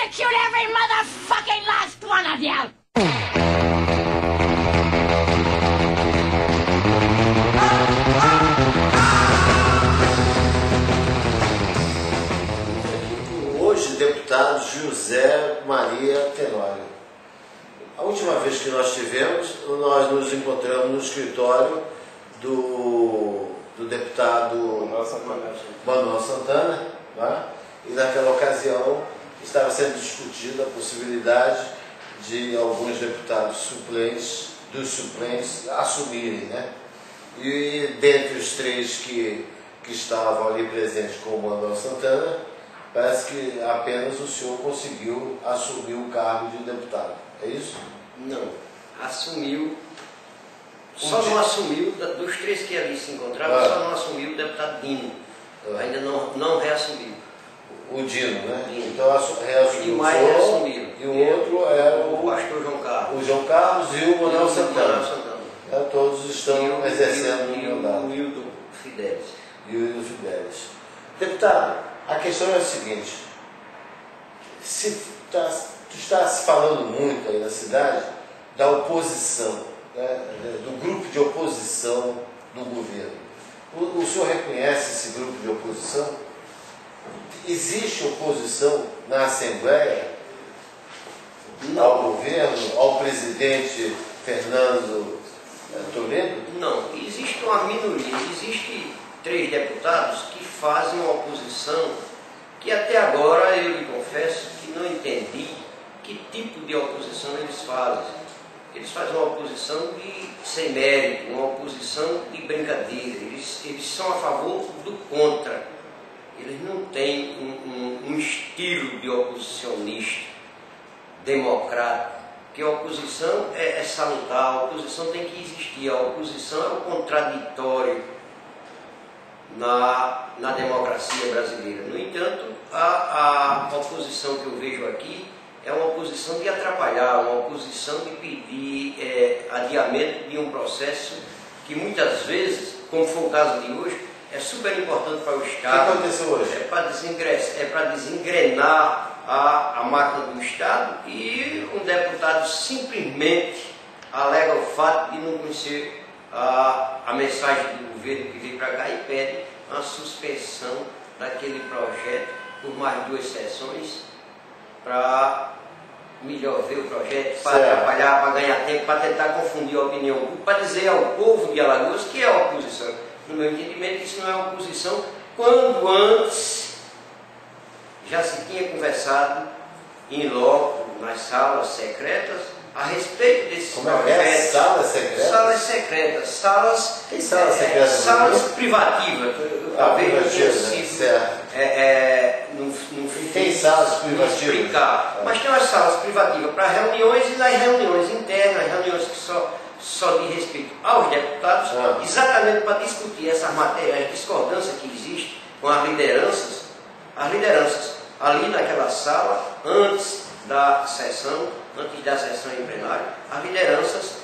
execute every motherfucking last one of you! Hoje, deputado José Maria Tenório. A última vez que nós tivemos, nós nos encontramos no escritório do deputado Manuel Santana, né? E naquela ocasião estava sendo discutida a possibilidade de alguns deputados suplentes, dos suplentes, assumirem, né? E dentre os três que estavam ali presentes com o Manuel Santana, parece que apenas o senhor conseguiu assumir o cargo de deputado. É isso? Não. Assumiu. Só não assumiu, dos três que ali se encontravam, só não assumiu o deputado Dino. Ainda não reassumiu. O Dino, né? Dino. Então reassumiu o senhor, reassumiu. E o outro era o pastor João Carlos. O João Carlos e o Manuel Santana. Todos estão exercendo o mandato. E o Wildo Fidelis. E o Wildo Fidelis. Deputado, a questão é a seguinte: tu está se falando muito aí na cidade da oposição, né, do grupo de oposição do governo. O senhor reconhece esse grupo de oposição? Existe oposição na Assembleia ao governo, ao presidente Fernando Toledo? Não, existe uma minoria, existe 3 deputados que fazem uma oposição que até agora eu lhe confesso que não entendi que tipo de oposição eles fazem. Eles fazem uma oposição sem mérito, uma oposição de brincadeira. Eles são a favor do contra. Eles não têm um estilo de oposicionista democrático. Porque a oposição é salutar, a oposição tem que existir. A oposição é o contraditório na democracia brasileira. No entanto, a oposição que eu vejo aqui é uma oposição de atrapalhar, uma oposição de pedir adiamento de um processo que muitas vezes, como foi o caso de hoje, é super importante para o Estado. O que aconteceu hoje? É para desengrenar a máquina do Estado, e um deputado simplesmente alega o fato de não conhecer a mensagem do governo que veio para cá e pede a suspensão daquele projeto por mais 2 sessões para melhor ver o projeto, para atrapalhar, para ganhar tempo, para tentar confundir a opinião pública, para dizer ao povo de Alagoas que é a oposição. No meu entendimento, isso não é oposição, quando antes já se tinha conversado em loco, nas salas secretas, a respeito desses projetos. Salas secretas? Salas secretas. Tem salas secretas? Salas privativas. Talvez não tenha sido. Tem salas privativas? Explicar. Mas tem umas salas privativas para reuniões, e nas reuniões internas, reuniões que só de respeito aos deputados, exatamente para discutir essas matérias, a discordância que existe com as lideranças ali naquela sala, antes da sessão em plenário, as lideranças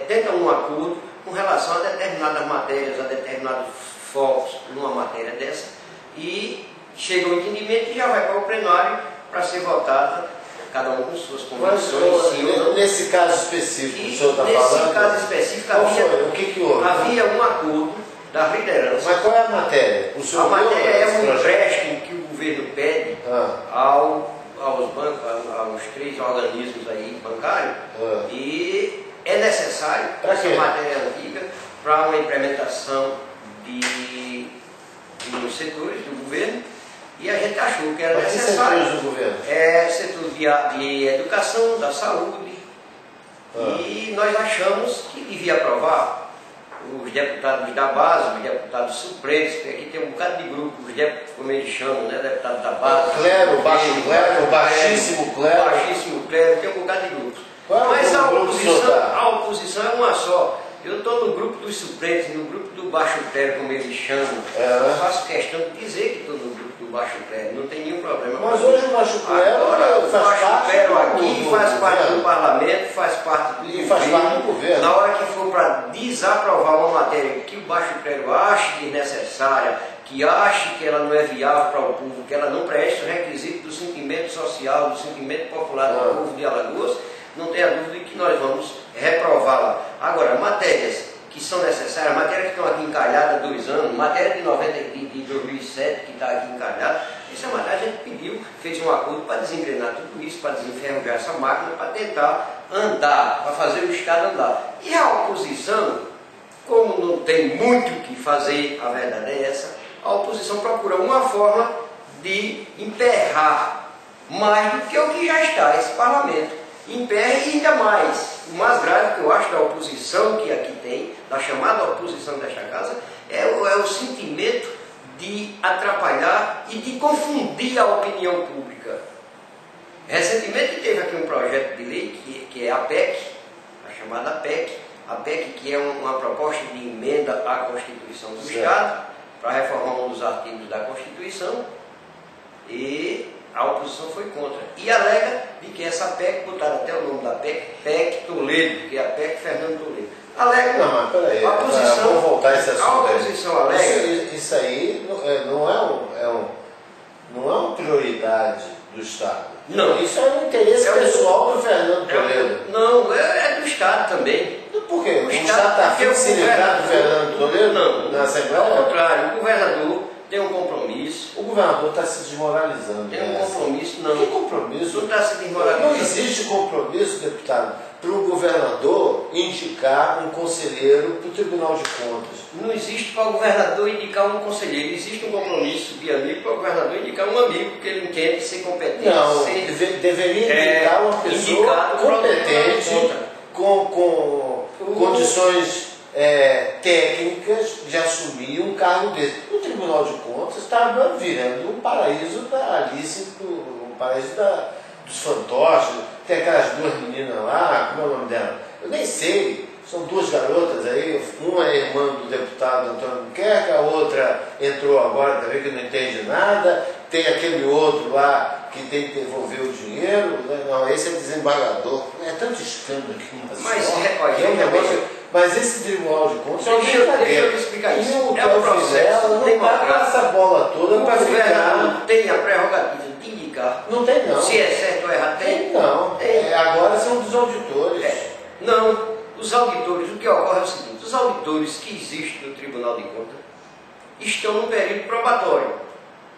tentam um acordo com relação a determinadas matérias, a determinados focos numa matéria dessa, e chega ao entendimento e já vai para o plenário para ser votada, cada um com suas convicções. Nesse caso específico que o senhor está falando? Nesse caso específico o que houve? Havia um acordo das lideranças. Mas qual é a matéria? A matéria é um empréstimo que o governo pede aos bancos, aos 3 organismos aí bancários, e é necessário essa matéria antiga para uma implementação de uns setores do governo, e a gente achou que era necessário. Que setores do governo? Setor de educação, da saúde, e nós achamos que devia aprovar. Os deputados da base, os deputados suplentes, porque aqui tem um bocado de grupo, os deputados, como eles chamam, né, deputados da base. Clero, baixo clero, baixíssimo clero. Baixíssimo clero, tem um bocado de grupos. Mas a oposição é uma só. Eu estou no grupo dos suplentes, no grupo do baixo clero, como eles chamam. Eu faço questão de dizer que estou no grupo do baixo clero, não tem nenhum problema. Mas hoje o baixo clero faz parte do faz parte do parlamento, faz parte do e faz parte do governo. Na hora que for para desaprovar uma matéria que o baixo clero ache desnecessária, que ache que ela não é viável para o povo, que ela não preenche o requisito do sentimento social, do sentimento popular do povo de Alagoas, não tenha dúvida de que nós vamos reprová-la. Agora, matérias que são necessárias, matérias que estão aqui encalhadas há 2 anos, matéria de 2007 que está aqui encalhada, essa matéria a gente pediu, fez um acordo para desengrenar tudo isso, para desenferrujar essa máquina, para tentar andar, para fazer o Estado andar. E a oposição, como não tem muito o que fazer, a verdade é essa, a oposição procura uma forma de emperrar mais do que o que já está, esse parlamento. Emperra e ainda mais. O mais grave que eu acho da oposição que aqui tem, da chamada oposição desta casa, é o sentimento de atrapalhar e de confundir a opinião pública. Recentemente teve aqui um projeto de lei que é a PEC, a chamada PEC, que é uma proposta de emenda à Constituição do Estado, para reformar um dos artigos da Constituição, e a oposição foi contra. E alega de que essa PEC, botaram até o nome da PEC, PEC Toledo, que é a PEC Fernando Toledo. Alega. Não, mas peraí, a oposição, vamos voltar a esse assunto. A oposição alega. Isso aí não é uma prioridade do Estado. Não. Isso é um interesse pessoal do Fernando Toledo. Não, é do Estado também. Por quê? O O Estado está afim de se livrar do Fernando Toledo? Não, na Assembleia? Ao contrário, o governador tem um compromisso. O governador está se desmoralizando. Tem um compromisso, não. Que compromisso? Não está se desmoralizando. Não existe compromisso, deputado, para um governador indicar um conselheiro para o Tribunal de Contas. Não existe para o governador indicar um conselheiro. Existe um compromisso de amigo para o governador indicar um amigo que ele entende ser competente. Não, deveria indicar uma pessoa competente, com condições técnicas de assumir um cargo desse. O Tribunal de Contas estava virando um paraíso da Alice, um paraíso dos fantoches. Tem aquelas 2 meninas lá, como é o nome dela? Eu nem sei, são 2 garotas aí, uma é irmã do deputado Antônio Buquerque, a outra entrou agora também que não entende nada, tem aquele outro lá que tem que devolver o dinheiro, não, esse é desembargador, é tanto escândalo aqui, mas esse Tribunal de Contas deixa eu explicar isso. É um processo, não dá essa bola toda para ficar. Tem a prerrogativa de indicar. Não tem não. Se é certo ou errado, tem? Não. Agora são dos auditores. Não, os auditores, o que ocorre é o seguinte, os auditores que existem no Tribunal de Contas estão no período probatório.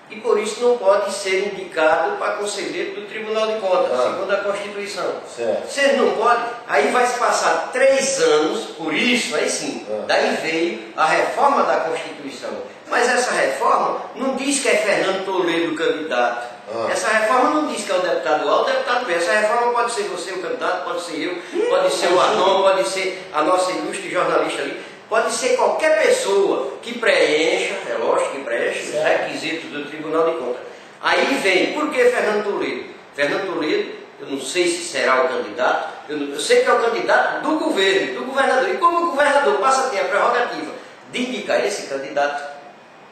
E por isso não pode ser indicado para conselheiro do Tribunal de Contas, segundo a Constituição. Certo. Se ele não pode, aí vai se passar 3 anos, por isso, aí sim, daí veio a reforma da Constituição. Mas essa reforma não diz que é Fernando Toledo o candidato. Essa reforma não diz que é o deputado A ou o deputado B. Essa reforma pode ser você o candidato, pode ser eu, pode ser o Arnon, pode ser a nossa ilustre jornalista ali. Pode ser qualquer pessoa que preencha, é lógico que preencha, os requisitos do Tribunal de Contas. Aí vem, por que Fernando Toledo? Fernando Toledo, eu não sei se será o candidato, eu sei que é o candidato do governo, do governador. E como o governador passa a ter a prerrogativa de indicar esse candidato,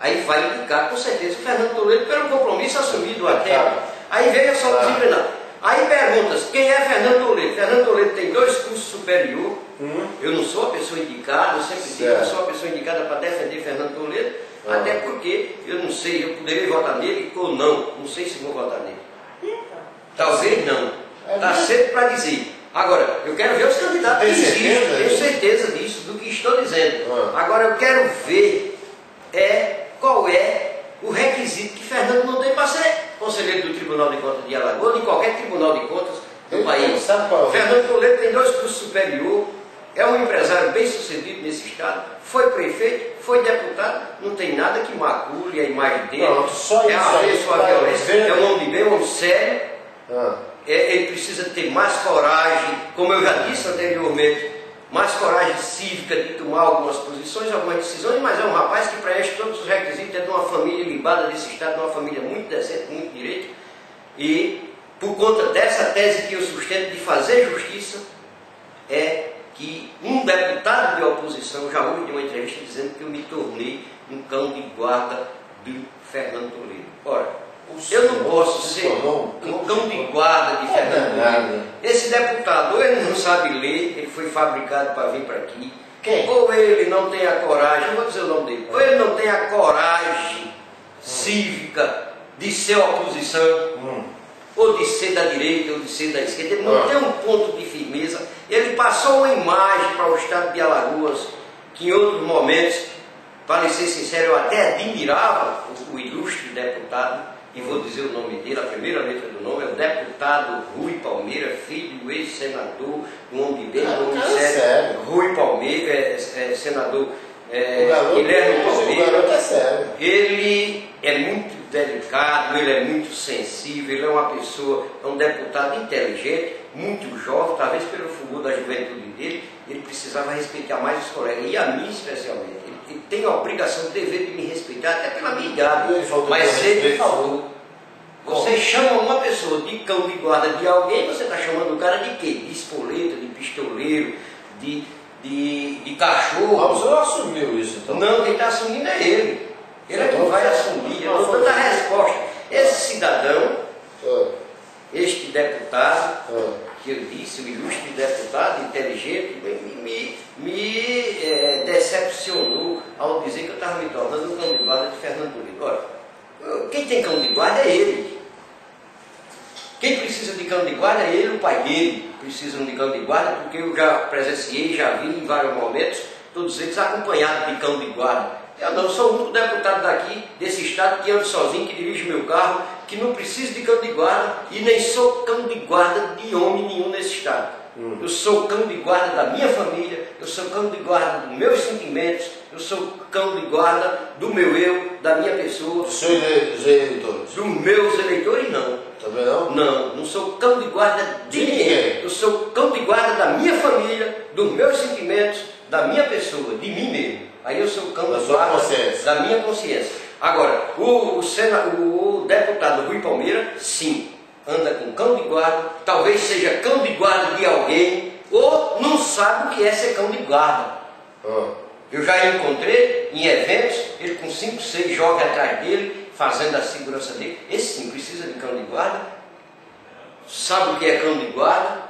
aí vai indicar com certeza o Fernando Toledo pelo compromisso assumido até. Aí vem a só desempregado. Aí perguntas, quem é Fernando Toledo? Fernando Toledo tem 2 cursos superiores. Eu não sou a pessoa indicada, eu sempre digo que eu sou a pessoa indicada para defender Fernando Toledo, até porque eu não sei, eu poderia votar nele ou não sei se vou votar nele. Talvez não. Está cedo para dizer. Agora, eu quero ver os candidatos que existem, tenho certeza disso, do que estou dizendo. Agora, eu quero ver qual é o requisito que Fernando não tem para ser conselheiro do Tribunal de Contas de Alagoas, de qualquer Tribunal de Contas do país. Fernando Toledo tem 2 cursos superiores, é um empresário bem sucedido nesse estado, foi prefeito, foi deputado, não tem nada que macule a imagem dele, é avesso à violência, é um homem de bem, um homem sério, ele precisa ter mais coragem, como eu já disse anteriormente, mais coragem cívica de tomar algumas posições, algumas decisões, mas é um rapaz que preenche todos os requisitos, é de uma família libada desse estado, de uma família muito decente, muito direito, e por conta dessa tese que eu sustento de fazer justiça, é que um deputado de oposição já houve de uma entrevista dizendo que eu me tornei um cão de guarda do Fernando Toledo. Ora, Eu não posso ser um cão de guarda de Fernando Uribe. Esse deputado, ou ele não sabe ler, ele foi fabricado para vir para aqui. Quem? Ou ele não tem a coragem, eu vou dizer o nome dele, ou ele não tem a coragem cívica de ser oposição, ou de ser da direita, ou de ser da esquerda. Ele não tem um ponto de firmeza. Ele passou uma imagem para o estado de Alagoas, que em outros momentos, para ser sincero, eu até admirava o ilustre deputado, e vou dizer o nome dele, a primeira letra do nome é o deputado Rui Palmeira, filho do ex-senador, um homem bem, um homem sério, Rui Palmeira, senador Guilherme Palmeira. Ele é muito delicado, ele é muito sensível, ele é uma pessoa, é um deputado inteligente, muito jovem, talvez pelo fulgor da juventude dele, ele precisava respeitar mais os colegas, e a mim especialmente. Ele tem a obrigação, o dever de me respeitar, até pela minha idade, mas ele falou. Você chama uma pessoa de cão de guarda de alguém, você está chamando o cara de quê? De espoleta, de pistoleiro, de cachorro. Mas o senhor assumiu isso, então? Não, quem está assumindo é ele. Ele é quem vai assumir. Eu dou tanta resposta. Esse cidadão, este deputado, que eu disse, o ilustre deputado, inteligente, me decepcionou ao dizer que eu estava me tornando um cão de guarda de Fernando Uribe. Olha, quem tem cão de guarda é ele. Quem precisa de cão de guarda é ele, o pai dele. Precisam de cão de guarda, porque eu já presenciei, já vi em vários momentos, todos eles acompanhados de cão de guarda. Eu não sou o único deputado daqui, desse estado, que ando sozinho, que dirige meu carro, que não precisa de cão de guarda, e nem sou cão de guarda de homem nenhum nesse estado. Eu sou cão de guarda da minha família, eu sou cão de guarda dos meus sentimentos, eu sou cão de guarda do meu eu, da minha pessoa. Dos seus eleitores? Dos meus eleitores, não. Também não? Não sou cão de guarda de ninguém. Eu sou cão de guarda da minha família, dos meus sentimentos, da minha pessoa, de mim mesmo. Aí eu sou cão de guarda da minha consciência. Agora, o deputado Rui Palmeira, sim, anda com cão de guarda, talvez seja cão de guarda de alguém, ou não sabe o que é ser cão de guarda. Eu já encontrei em eventos, ele com 5, 6 jovens atrás dele, fazendo a segurança dele. Esse sim precisa de cão de guarda, sabe o que é cão de guarda,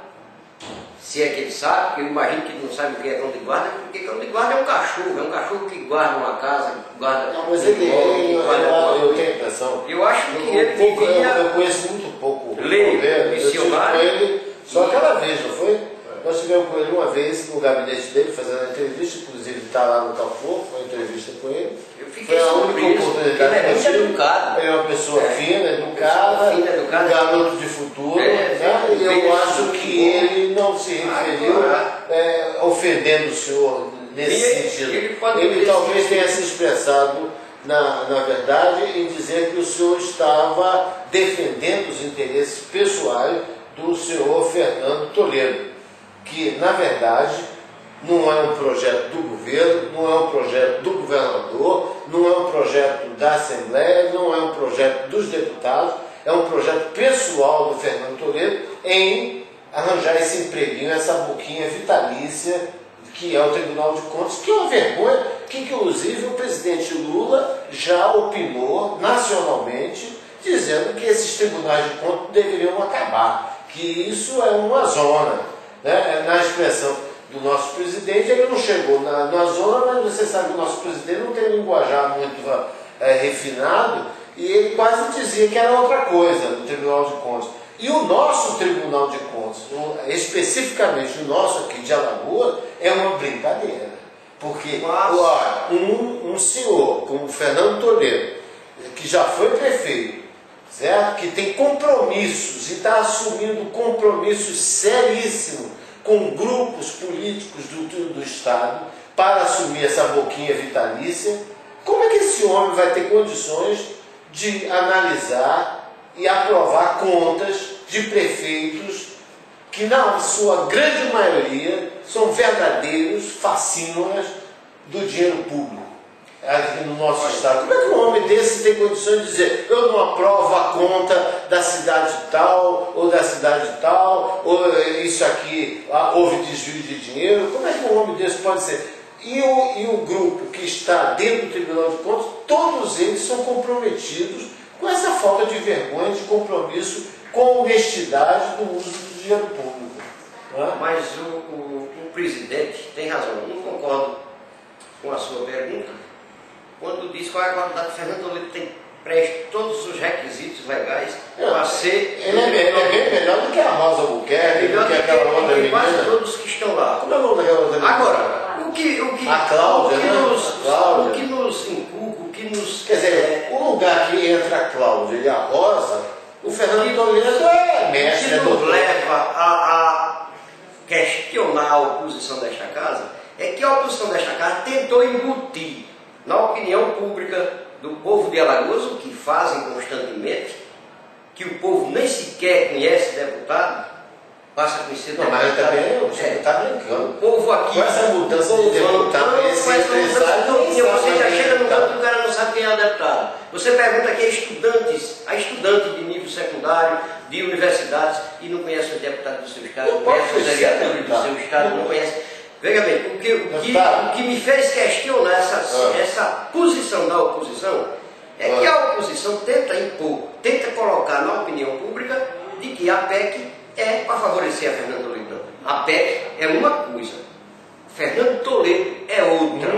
se é que ele sabe, porque eu imagino que ele não sabe o que é cão de guarda, porque cão de guarda é um cachorro que guarda uma casa, guarda... Não, mas ele eu tenho a impressão... Eu acho que ele devia... Eu conheço muito pouco ler missionário. Eu tive com ele só aquela vez, não foi? Nós tivemos com ele uma vez no gabinete dele, fazendo a entrevista, inclusive está lá no Carrefour, foi uma entrevista com ele. Eu fiquei surpreso, porque ele é muito educado. Ele é uma pessoa fina, educada, um garoto de futuro, né? E eu acho que ele não se referiu ofendendo o senhor nesse sentido. Ele talvez tenha se expressado, na verdade, em dizer que o senhor estava defendendo os interesses pessoais do senhor Fernando Toledo, que, na verdade, não é um projeto do governo, não é um projeto do governador, não é um projeto da Assembleia, não é um projeto dos deputados, é um projeto pessoal do Fernando Toledo em arranjar esse empreguinho, essa boquinha vitalícia que é o Tribunal de Contas, que é uma vergonha, que inclusive o presidente Lula já opinou nacionalmente, dizendo que esses tribunais de contas deveriam acabar, que isso é uma zona, né? Na expressão do nosso presidente, ele não chegou na zona, mas você sabe que o nosso presidente não tem um linguajar muito refinado, e ele quase dizia que era outra coisa no Tribunal de Contas. E o nosso Tribunal de Contas, especificamente o nosso aqui de Alagoas, é uma brincadeira. Porque um senhor como o Fernando Toledo, que já foi prefeito, certo? Que tem compromissos e está assumindo compromissos seríssimos com grupos políticos do Estado para assumir essa boquinha vitalícia, como é que esse homem vai ter condições de analisar e aprovar contas de prefeitos que, na sua grande maioria, são verdadeiros facínoras do dinheiro público aqui no nosso estado? Como é que um homem desse tem condições de dizer eu não aprovo a conta da cidade tal, ou da cidade tal, ou isso aqui, houve desvio de dinheiro? Como é que um homem desse pode ser? E o grupo que está dentro do Tribunal de Contas, todos eles são comprometidos com essa falta de vergonha, de compromisso com honestidade do uso do dinheiro público. Não é? Mas o presidente tem razão, eu não concordo com a sua pergunta, quando diz qual é a qualidade. Fernando Toledo preenche todos os requisitos legais para ser... Ele é bem melhor do que a Rosa Albuquerque, do que aquela outra menina. Quase todos que estão lá. Como é o nome daquela outra menina? Agora, a Cláudia, o que nos inculca, o que nos... Quer dizer, o lugar que entra a Cláudia e a Rosa, o Fernando Toledo é mestre. O que nos leva a questionar a oposição desta casa é que a oposição desta casa tentou embutir na opinião pública do povo de Alagoas, o que fazem constantemente, que o povo nem sequer conhece deputado, passa a conhecer deputado. Mas também você está brincando. O povo aqui... Com essa mudança de deputado, você já chega no canto e o cara não sabe quem é o deputado. Você pergunta aqui a estudante de nível secundário, de universidades, e não conhece os deputados do seu estado, não conhece os vereadores do seu estado, não conhece... Veja bem, o que me fez questionar essa posição da oposição é que a oposição tenta impor, tenta colocar na opinião pública de que a PEC é para favorecer a Fernando Toledo. A PEC é uma coisa, Fernando Toledo é outra.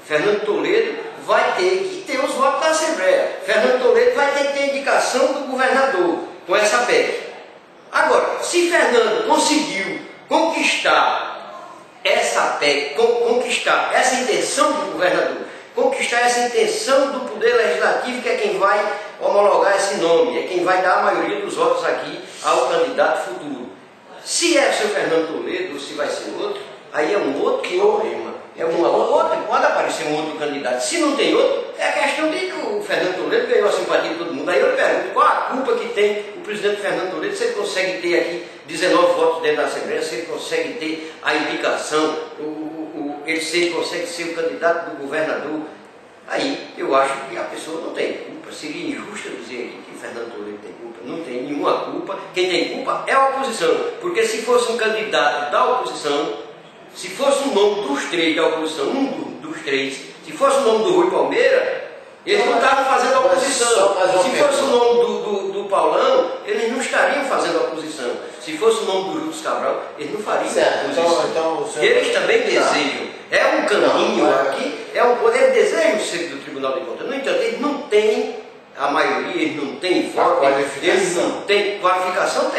Fernando Toledo vai ter que ter os votos da Assembleia. Fernando Toledo vai ter que ter indicação do governador com essa PEC. Agora, se Fernando conseguiu conquistar essa PEC, conquistar essa intenção do governador, conquistar essa intenção do Poder Legislativo, que é quem vai homologar esse nome, é quem vai dar a maioria dos votos aqui ao candidato futuro. Se é o seu Fernando Toledo ou se vai ser outro, aí é um outro problema. Pode aparecer um outro candidato. Se não tem outro, é a questão de que o Fernando Toledo ganhou a simpatia de todo mundo. Aí eu pergunto, qual a culpa que tem o presidente Fernando Toledo se ele consegue ter aqui 19 votos dentro da Assembleia, se ele consegue ter a indicação, se ele consegue ser o candidato do governador? Aí eu acho que a pessoa não tem culpa. Seria injusto dizer aqui que o Fernando Toledo tem culpa. Não tem nenhuma culpa. Quem tem culpa é a oposição. Porque se fosse um candidato da oposição, se fosse o nome dos três da oposição, dos três, se fosse o nome do Rui Palmeira, eles não estavam fazendo oposição. Se fosse o nome do Paulão, eles não estariam fazendo oposição. Se fosse o nome do Júlio Cabral, eles não fariam oposição. Eles também desejam. É um caminho aqui, é um poder, eles desejam ser do Tribunal de Contas. No entanto, eles não têm a maioria, eles não têm voto, eles não têm qualificação,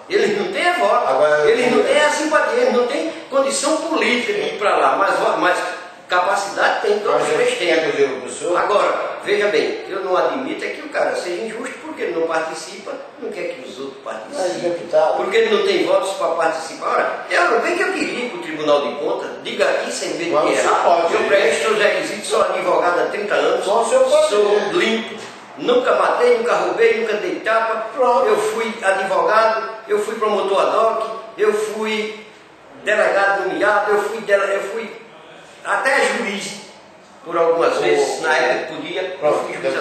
eles não têm voto, eles não têm a simpatia, eles não têm condição política de ir para lá, mas capacidade tem, todos os três têm. Agora, veja bem, eu não admito é que o cara seja injusto porque ele não participa, não quer que os outros participem, porque ele não tem votos para participar. Ora, bem que eu queria que o Tribunal de Contas diga aqui sem medo de errar, eu preencho os requisitos, sou advogado há 30 anos, sou limpo, nunca matei, nunca roubei, nunca dei tapa, eu fui advogado, eu fui promotor ad hoc, eu fui delegado nomeado, eu fui até juiz por algumas vezes, na época que podia, eu fui juiz.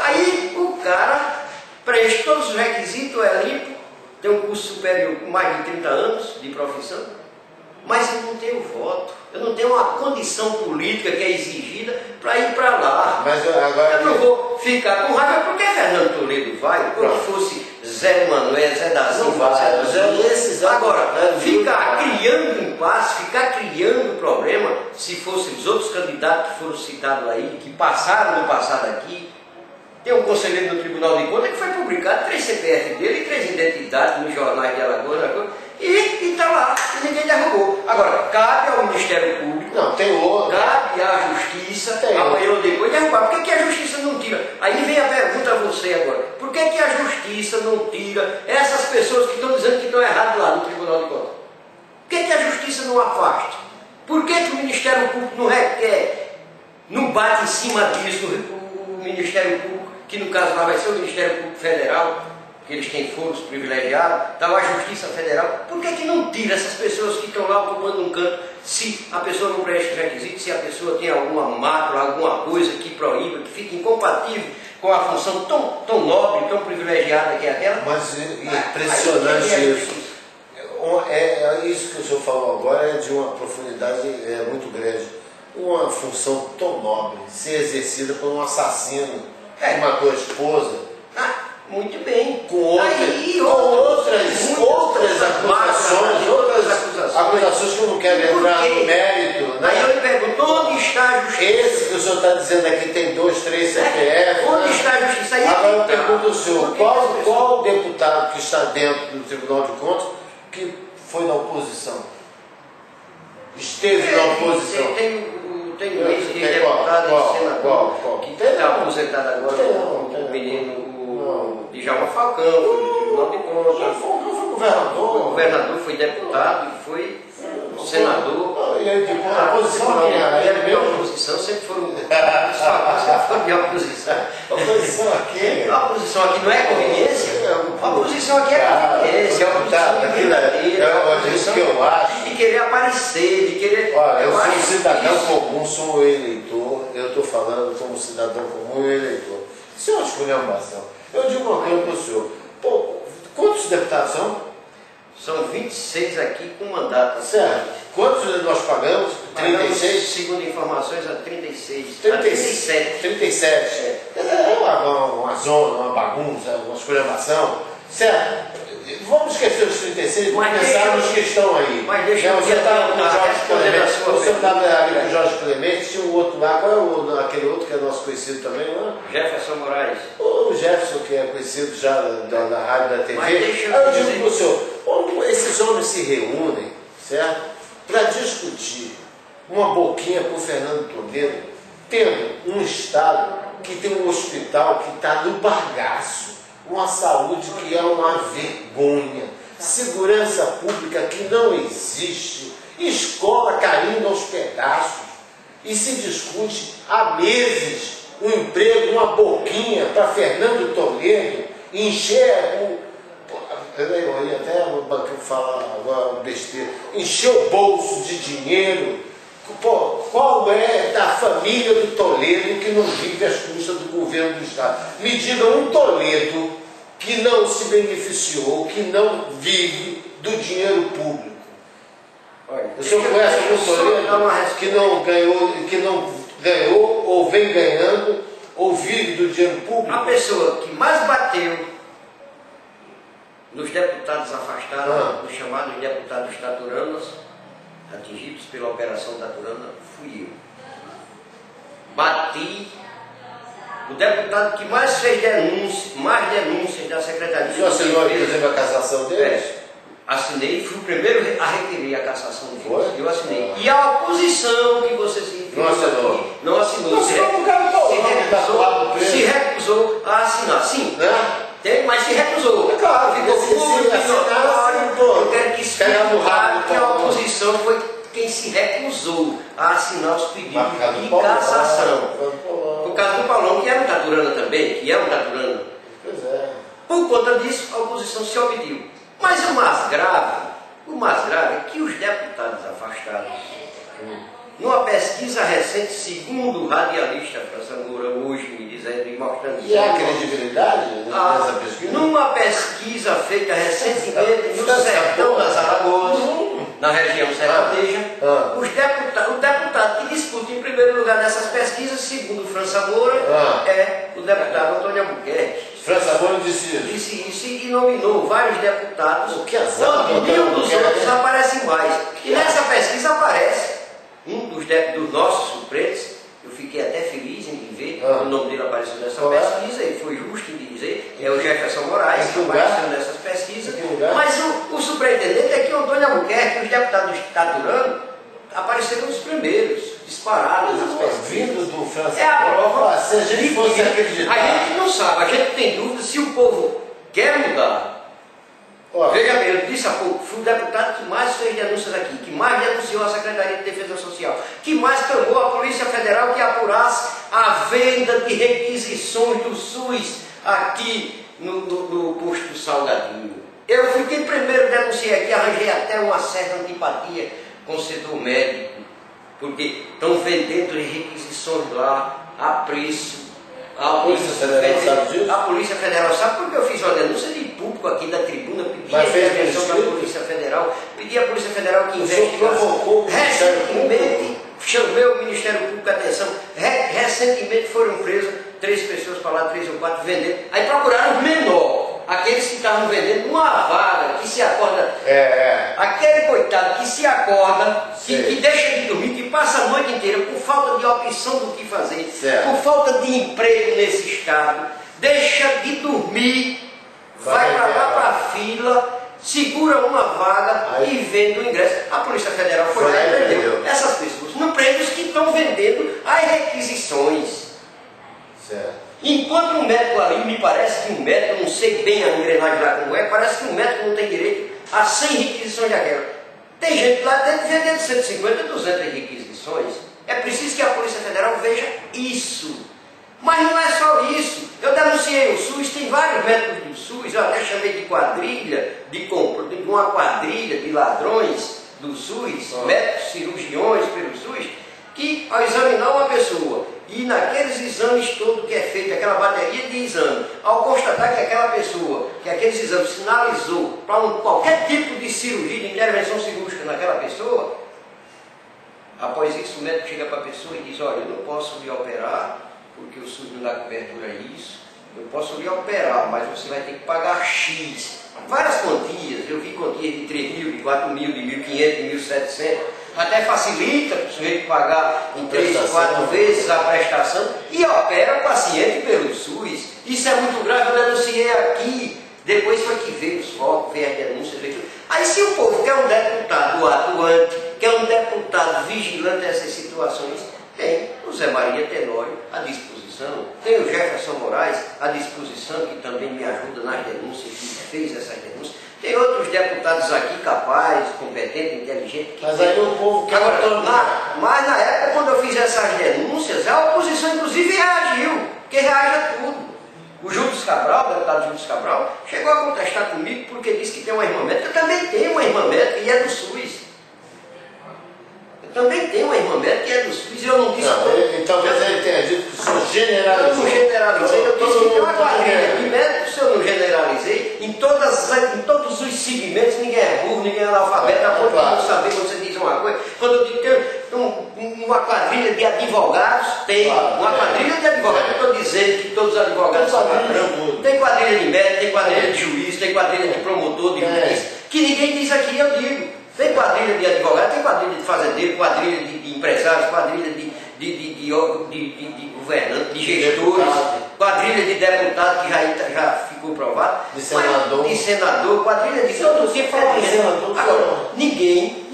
Aí o cara preenche todos os requisitos, é limpo, tem um curso superior com mais de 30 anos de profissão, mas eu não tenho voto, eu não tenho uma condição política que é exigida para ir para lá. Eu não vou ficar com raiva porque Fernando Toledo vai, como se fosse Zé Manuel, Zé da Silva, agora, ficar criando impasse, ficar criando problema, se fossem os outros candidatos que foram citados aí, que passaram no passado aqui. Tem um conselheiro do Tribunal de Contas que foi publicado 3 CPF dele e 3 identidades nos jornais de Alagoas, e está lá, e ninguém derrubou. Agora, cabe ao Ministério Público, cabe à Justiça, amanhã ou depois, derrubar. Por que a Justiça não tira? Aí vem a pergunta a você agora, por que a Justiça não tira essas pessoas que estão dizendo que estão erradas lá no Tribunal de Contas? Por que a Justiça não afasta? Por que o Ministério Público não requer, não bate em cima disso o Ministério Público, que no caso lá vai ser o Ministério Público Federal, que eles têm foros privilegiados, está lá a Justiça Federal? Por que não tira essas pessoas que estão lá ocupando um canto, se a pessoa não preenche os requisitos, se a pessoa tem alguma mácula, alguma coisa que proíba, que fica incompatível com a função tão nobre, tão privilegiada que é aquela? Mas é impressionante isso. Isso que o senhor falou agora é de uma profundidade muito grande. Uma função tão nobre, ser exercida por um assassino uma tua esposa, muito bem. com outras acusações que eu não quero entrar no mérito, né? Aí eu lhe pergunto, onde está a justiça? Esse que o senhor está dizendo aqui tem 2, 3 CPF. Onde está a justiça? Aí agora eu tá. pergunto ao senhor, qual deputado que está dentro do Tribunal de Contas que foi na oposição? Esteve na oposição? Tem um ex-deputado e senador que está aposentado agora, o menino Djalma Falcão, foi do Tribunal de Contas. Foi governador. Foi governador, foi deputado e foi senador. E aí depois a oposição não, Era de oposição, sempre foram de oposição. Oposição aqui? A oposição aqui não é conveniência? A oposição aqui é conveniência, a oposição é verdadeira. É isso que eu acho. De querer aparecer, de querer... Olha, eu sou um cidadão comum, sou um eleitor, eu estou falando como cidadão comum e eleitor. Isso é uma esculhambação. Eu digo uma coisa para o senhor. Pô, quantos deputados são? São 26 aqui com mandato. Certo. Quantos nós pagamos? 36? Segundo informações, a 36. 37. 37. É uma zona, uma bagunça, uma esculhambação. Certo? Vamos esquecer os 36 e pensar nos que estão aí. Mas deixa você estava com o Jorge Clemente. Você estava ali com o pergunta. Jorge Clemente, tinha um outro lá. Qual é aquele outro que é nosso conhecido também? Não é? Jefferson Moraes. O Jefferson, que é conhecido já da rádio e da TV. Mas deixa eu Aí eu dizer- digo para o senhor, como esses homens se reúnem, certo? Para discutir uma boquinha com o Fernando Toledo, tendo um Estado que tem um hospital que está no bagaço, uma saúde que é uma vergonha, segurança pública que não existe, escola caindo aos pedaços, e se discute há meses o emprego, uma boquinha para Fernando Toledo encher o... Eu ia até falar agora besteira, encher o bolso de dinheiro. Pô, qual é da família do Toledo que não vive às custas do governo do Estado? Me diga um Toledo que não se beneficiou, que não vive do dinheiro público. O senhor conhece algum Toledo que não ganhou ou vem ganhando ou vive do dinheiro público? A pessoa que mais bateu nos deputados afastados, nos chamados deputados taturanos, atingidos pela Operação Taturana, fui eu. Bati. O deputado que mais fez denúncias da Secretaria O senhor assinou, por exemplo, a cassação deles? Assinei, fui o primeiro a requerer a cassação deles. Foi? Eu assinei. E a oposição que você se referiu Não assinou? aqui, não assinou. Não assinou, o cara tá Se recusou a assinar. Sim, né? mas se recusou. É claro, Ficou muito ignorado. Eu quero que explicar que a oposição foi quem se recusou a assinar os pedidos de cassação. No caso do Paulão, que era um taturano também, que é um taturano. Pois é. Por conta disso, a oposição se obediu. Mas o mais grave é que os deputados afastados, numa pesquisa recente, segundo o radialista França Moura, hoje me dizendo e mostrando... E há credibilidade nessa pesquisa? Numa pesquisa feita recentemente no sertão das Alagoas, na região sertaneja, o deputado que disputa em primeiro lugar nessas pesquisas, segundo França Moura, é o deputado Antônio Albuquerque. França Moura disse Disse isso e nominou vários deputados, O que azar, onde nenhum dos outros aparece mais. E nessa pesquisa aparece um dos nossos suplentes. Eu fiquei até feliz em ver o nome dele apareceu nessa pesquisa, e foi justo em dizer, é o Jefferson Moraes, que apareceu nessas pesquisas. Mas o surpreendente é que o Antônio Albuquerque e os deputados taturanos apareceram os primeiros, disparados nas pesquisas. vindo do França É a prova. Se a gente fosse acreditar. A gente não sabe, a gente tem dúvida se o povo quer mudar. Veja bem, eu disse há pouco, fui o deputado que mais fez denúncias aqui, que mais denunciou a Secretaria de Defesa Social, que mais clamou a Polícia Federal que apurasse a venda de requisições do SUS aqui no posto do Salgadinho. Eu fui quem primeiro denunciei aqui, arranjei até uma certa antipatia com o setor médico, porque estão vendendo requisições lá a preço. A Polícia Federal sabe disso? A Polícia Federal sabe, porque eu fiz uma denúncia de público aqui da tribuna, pedi a intervenção da Polícia Federal, pedi à Polícia Federal que investigasse. Recentemente chamei o Ministério Público a atenção. Recentemente foram presas 3 pessoas falar 3 ou 4 vendendo. Aí procuraram os menores, aqueles que estavam vendendo uma vaga, que se acorda. Aquele coitado que se acorda, que deixa de dormir, que passa a noite inteira por falta de opção do que fazer, por falta de emprego nesse estado, deixa de dormir, vai para lá para a fila, segura uma vaga e vende o ingresso. A Polícia Federal foi lá e prendeu essas pessoas. Não prende os que estão vendendo as requisições. Enquanto um médico ali, me parece que um médico, eu não sei bem a engrenagem lá como é, parece que um médico não tem direito a 100 requisições daquela. Tem gente lá dentro vendendo 150, 200 requisições. É preciso que a Polícia Federal veja isso. Mas não é só isso. Eu denunciei o SUS, tem vários médicos do SUS, eu até chamei de quadrilha, de uma quadrilha de ladrões do SUS, médicos cirurgiões pelo SUS, que ao examinar uma pessoa e naqueles exames todos que é feito, aquela bateria de exame, ao constatar que aquela pessoa, que aqueles exames sinalizou para qualquer tipo de cirurgia, de intervenção cirúrgica naquela pessoa, após isso o médico chega para a pessoa e diz: olha, eu não posso lhe operar, porque o SUS não dá cobertura a isso, eu posso lhe operar, mas você vai ter que pagar X. Várias quantias, eu vi quantias de 3 mil, de 4 mil, de 1.500, de 1.700, até facilita para o sujeito pagar em 3, 4 vezes a prestação e opera o paciente pelo SUS. Isso é muito grave, eu denunciei aqui, depois foi que veio os focos, veio as denúncias, veio tudo. Aí se o povo quer um deputado atuante, quer um deputado vigilante dessas situações, tem o Zé Maria Tenório à disposição, tem o Jefferson Moraes à disposição, que também me ajuda nas denúncias, que fez essas denúncias. Tem outros deputados aqui capazes, competentes, inteligentes. Mas aí o povo quer... Mas na época, quando eu fiz essas denúncias, a oposição inclusive reagiu, porque reage a tudo. O Júlio Cabral, o deputado Júlio Cabral, chegou a contestar comigo porque disse que tem uma irmã médica. Eu também tenho uma irmã médica e é do SUS. Eu também tenho uma irmã médica que é do SUS e eu não disse... Talvez ele tenha dito que o senhor generalizou. Eu não generalizei, eu disse que tem uma quadrilha de médicos, se eu não generalizei, em todos os segmentos, ninguém é burro, ninguém é analfabeto, a ponto de não saber quando você diz uma coisa. Quando eu digo que uma quadrilha de advogados, tem uma quadrilha de advogados, eu estou dizendo que todos os advogados são padrão. Tem quadrilha de médico, tem quadrilha de juiz, tem quadrilha de promotor, de juiz, que ninguém diz aqui, eu digo. Tem quadrilha de advogado, tem quadrilha de fazendeiro, quadrilha de empresários, quadrilha de governantes, de gestores, quadrilha de deputado que já ficou provado, de senador, quadrilha de todo tipo de senador. Agora, ninguém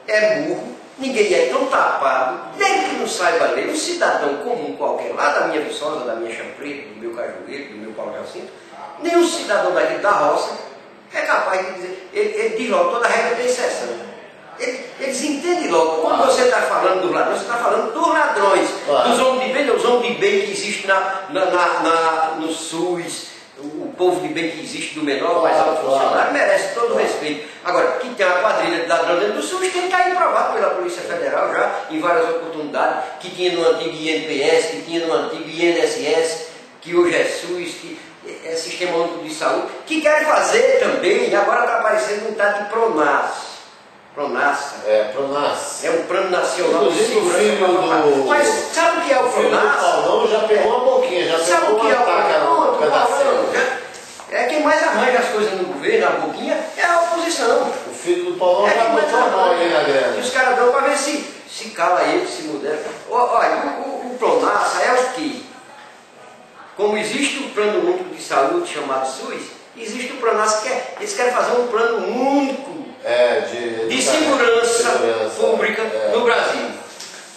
é burro, ninguém é tão tapado, nem que não saiba ler, um cidadão comum qualquer, lá da minha Viçosa, da minha Champreto, do meu Cajueiro, do meu Paulo Jacinto, nenhum cidadão daqui da roça é capaz de dizer, ele diz logo, toda regra tem exceção. Eles entendem logo, quando você está falando dos ladrões, você está falando dos ladrões, dos homens de bem, os homens de bem que existem no SUS, o povo de bem que existe do menor, mais alto funcionário, merece todo o respeito. Agora, que tem uma quadrilha de ladrões dentro do SUS, que está improvado pela Polícia Federal já, em várias oportunidades, que tinha no antigo INPS, que tinha no antigo INSS, que hoje é SUS, que é Sistema Único de Saúde, que quer fazer também, agora está aparecendo um tal de PRONAS. PRONAS. PRONAS. É um plano nacional de segurança. Mas sabe o que é o PRONAS? O Paulão já pegou uma boquinha, já sabe pegou o que é o Paulão? É quem mais arranja as coisas no governo, a boquinha, é a oposição. O filho do Paulão já botou a mão ali na grana. E os caras dão para ver se cala ele, se modera. Olha, o PRONAS é o quê? Como existe o Plano Único de Saúde chamado SUS, existe o PRONAS que eles querem fazer um plano único de segurança pública no Brasil.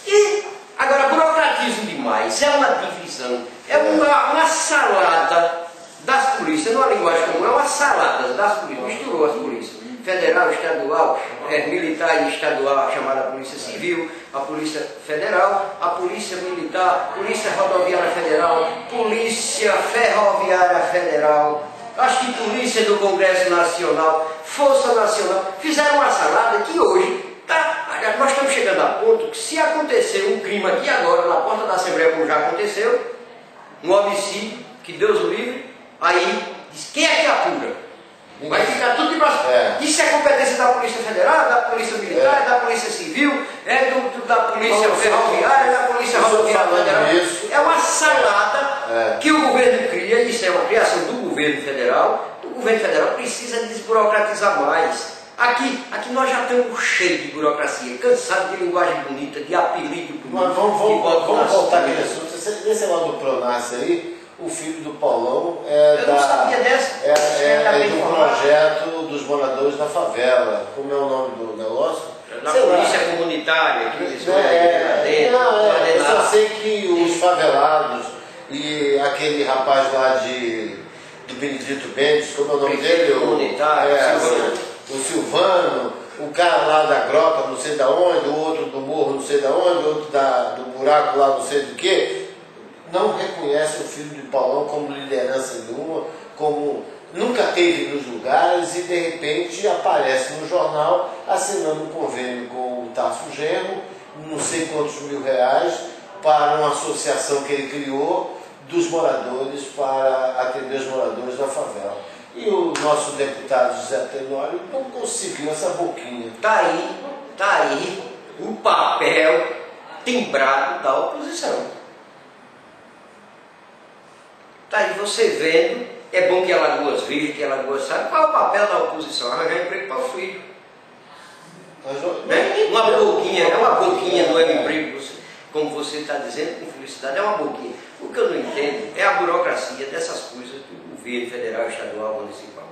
E agora burocratizam demais, é uma divisão, é uma salada das polícias, não é uma linguagem comum, é uma salada das polícias, misturou as polícias. Federal, estadual, militar e estadual, chamada Polícia Civil, a Polícia Federal, a Polícia Militar, Polícia Rodoviária Federal, Polícia Ferroviária Federal, acho que Polícia do Congresso Nacional, Força Nacional, fizeram uma salada que hoje, nós estamos chegando a ponto que se acontecer um crime aqui agora, na porta da Assembleia, como já aconteceu, um homicídio, que Deus o livre, aí diz, quem é que apura? Vai ficar tudo de braço. Isso é competência da Polícia Federal, da Polícia Militar, da Polícia Civil, da Polícia Ferroviária, da Polícia Rodoviária Federal. É uma salada que o governo cria, isso é uma criação do governo federal. O governo federal precisa desburocratizar mais. Aqui nós já estamos cheios de burocracia, cansados de linguagem bonita, de apelido bonito. Mas vamos voltar aquele assunto. Nesse negócio do Pronas aí, o filho do Paulão Eu não sabia dessa. do projeto dos moradores da favela. Como é o nome do negócio? Na polícia comunitária, que eles vão lá dentro. Eu só sei que os favelados e aquele rapaz lá do Benedito Mendes, como é o nome dele? Comunitário, o Silvano, o cara lá da Grota, não sei da onde, o outro do Morro, não sei da onde, o outro do buraco lá, não sei do que, não reconhece o filho de Paulão como liderança nenhuma, como nunca teve nos lugares e de repente aparece no jornal assinando um convênio com o Tarso Genro, não sei quantos R$1.000, para uma associação que ele criou dos moradores para atender os moradores da favela. E o nosso deputado José Tenório não conseguiu essa boquinha. Tá aí o papel timbrado da oposição. Tá aí você vendo, é bom que Alagoas veja, que Alagoas sabe qual é o papel da oposição, arranjar emprego para o filho. Uma boquinha não é emprego, como você está dizendo, com felicidade, é uma boquinha. O que eu não entendo é a burocracia dessas coisas do governo federal, estadual, municipal.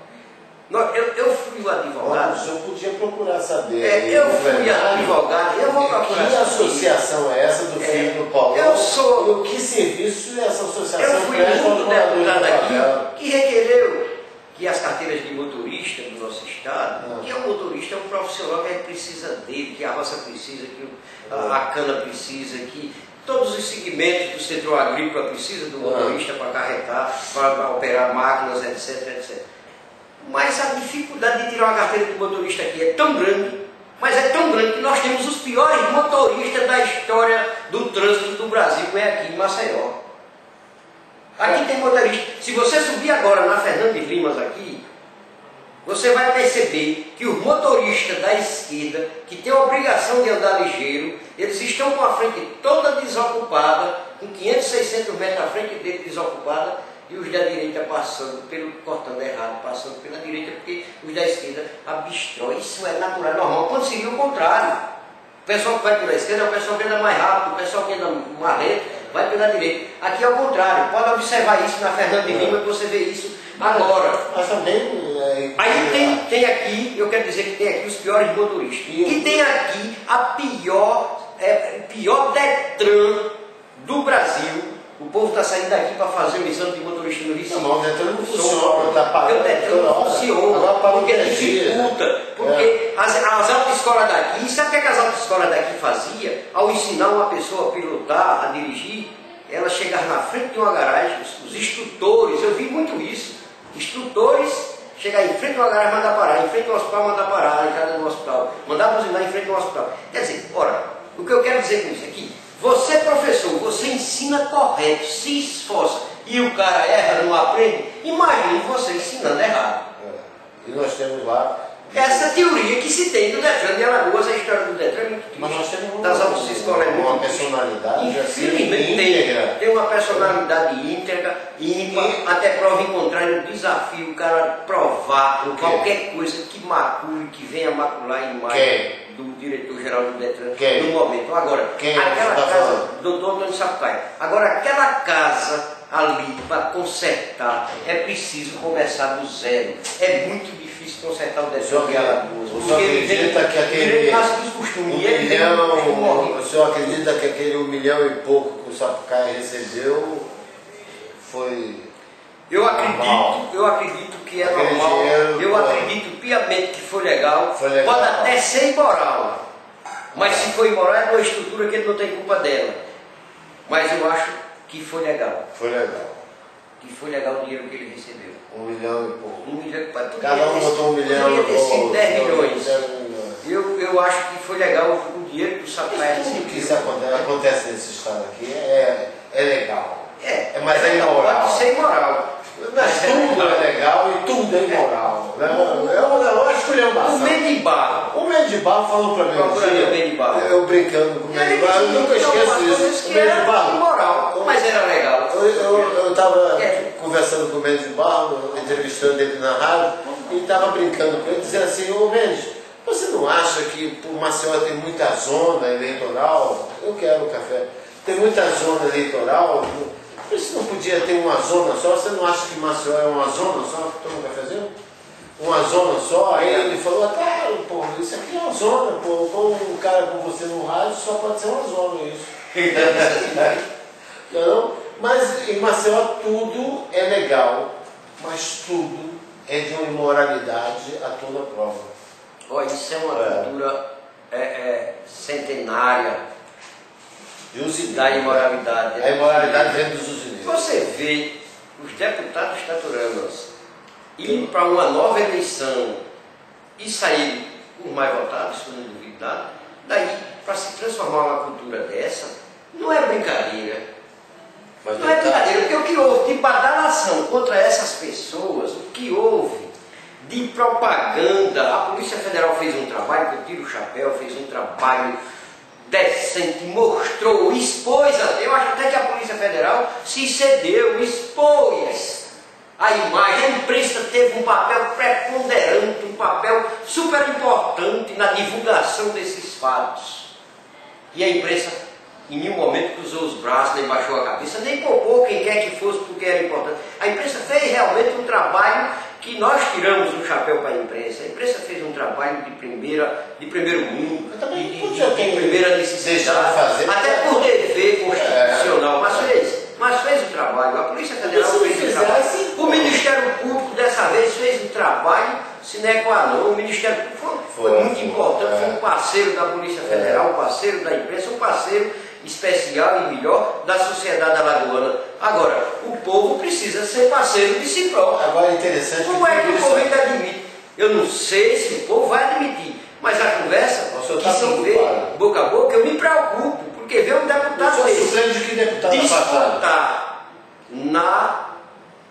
Eu fui o advogado. O senhor podia procurar saber. Eu fui advogado, eu vou procurar saber. Que associação é essa do filho do Paulo? E que serviço essa associação presta aos moradores da favela? Que requereu que as carteiras de motorista do nosso estado, que o motorista é um profissional que a gente precisa dele, que a roça precisa, que a cana precisa, que todos os segmentos do setor agrícola precisam do motorista para carregar, para operar máquinas, etc. Mas a dificuldade de tirar uma carteira de motorista aqui é tão grande, mas é tão grande que nós temos os piores motoristas da história do trânsito do Brasil, que é aqui em Maceió. Aqui tem motorista. Se você subir agora na Fernandes Limas aqui, você vai perceber que os motoristas da esquerda, que têm a obrigação de andar ligeiro, eles estão com a frente toda desocupada, com 500, 600 metros à frente dele desocupada, e os da direita cortando errado, passando pela direita, porque os da esquerda abstrói. Isso é natural, normal. Quando se viu o contrário, o pessoal que vai pela esquerda é o pessoal que anda mais rápido, o pessoal que anda mais lento vai pela direita. Aqui é o contrário. Pode observar isso na Fernanda de Lima, que você vê isso agora. Mas também... Aí tem aqui, eu quero dizer que tem aqui os piores motoristas. E tem aqui a pior Detran do Brasil. O povo está saindo daqui para fazer o exame de motorista no Recife. Não, o Detran não funciona, está pagando. O Detran não funciona, porque dificulta. Porque as autoescolas daqui, sabe o que as autoescolas daqui faziam? Ao ensinar uma pessoa a pilotar, a dirigir, ela chegava na frente de uma garagem, os instrutores, eu vi muito isso. Instrutores chegar em frente de uma garagem, mandar parar, em frente do hospital, mandar parar, na entrada do hospital, mandar buzinar em frente do hospital. Quer dizer, ora, o que eu quero dizer com isso aqui? Você, professor, você ensina correto, se esforça, e o cara erra, não aprende, imagine você ensinando errado. E nós temos lá... Essa teoria que se tem do Detran de Alagoas, a história do Detran é muito triste. Mas nós temos uma personalidade assim, tem uma personalidade íntegra, ímpar, até prova em contrário, desafio o cara provar qualquer coisa que macule, que venha macular a imagem do diretor-geral do Detran no momento. Agora, aquela casa, doutor Antônio Sampaio, agora aquela casa ali para consertar, é preciso começar do zero. É muito difícil consertar o Detran de Alagoas. O senhor acredita que aquele o senhor acredita que aquele 1 milhão e pouco que o Sapucaia recebeu foi... Eu acredito que é normal. Eu acredito piamente que foi legal. Pode até ser imoral. Mas se for imoral é uma estrutura que ele não tem culpa dela. Mas eu acho que foi legal. Foi legal. Que foi legal o dinheiro que ele recebeu. 1 milhão e pouco. 1 milhão, cada um botou 1 milhão e pouco. 10 milhões. Eu acho que foi legal o dinheiro que o Sampaio recebeu. O que isso acontece nesse estado aqui é legal. Mas é legal, imoral. Pode ser imoral. Mas tudo é legal e tudo é imoral. Eu acho que o Mendibar. O Mendibar falou para mim um dia, eu brincando com o Mendibar, eu nunca esqueço isso. O Mendibar imoral, mas era legal. eu estava conversando com o Mendes Barro, entrevistando ele na rádio, e estava brincando com ele, dizendo assim, ô Mendes, você não acha que o Maceió tem muita zona eleitoral? Eu quero café. Tem muita zona eleitoral, por isso não podia ter uma zona só? Você não acha que Maceió é uma zona só? Toma um cafezinho? Uma zona só? Aí ele falou, tá, pô, isso aqui é uma zona, pô, põe um cara com você no rádio, só pode ser uma zona isso. Não, mas em Maceió tudo é legal, mas tudo é de uma imoralidade a toda prova. Olha, isso é uma cultura centenária da imoralidade. A imoralidade vem dos usineiros. Você vê os deputados taturanos indo para uma nova eleição e sair os mais votados, se não duvido nada, daí para se transformar uma cultura dessa, não é brincadeira. Não é brincadeira, porque o que houve de badalação contra essas pessoas, o que houve de propaganda, a Polícia Federal fez um trabalho, que eu tiro o chapéu, fez um trabalho decente, mostrou, expôs até, eu acho até que a Polícia Federal se cedeu, expôs a imagem, a imprensa teve um papel preponderante, um papel super importante na divulgação desses fatos. E a imprensa, em nenhum momento, cruzou os braços, nem baixou a cabeça, nem poupou quem quer que fosse, porque era importante. A imprensa fez realmente um trabalho que nós tiramos o chapéu para a imprensa. A imprensa fez um trabalho de primeiro mundo, de primeira necessidade, até por dever constitucional, mas fez o trabalho. A Polícia Federal fez o trabalho. O Ministério Público dessa vez fez um trabalho sine qua non. O Ministério Público foi muito importante, foi um parceiro da Polícia Federal, um parceiro da imprensa, um parceiro especial e melhor da sociedade alagoana. Agora, o povo precisa ser parceiro de si próprio. Agora é interessante. Como é que o povo ainda admite? Eu não sei se o povo vai admitir, mas a conversa que se vê boca a boca, eu me preocupo, porque vê um deputado de que deputado disputar na...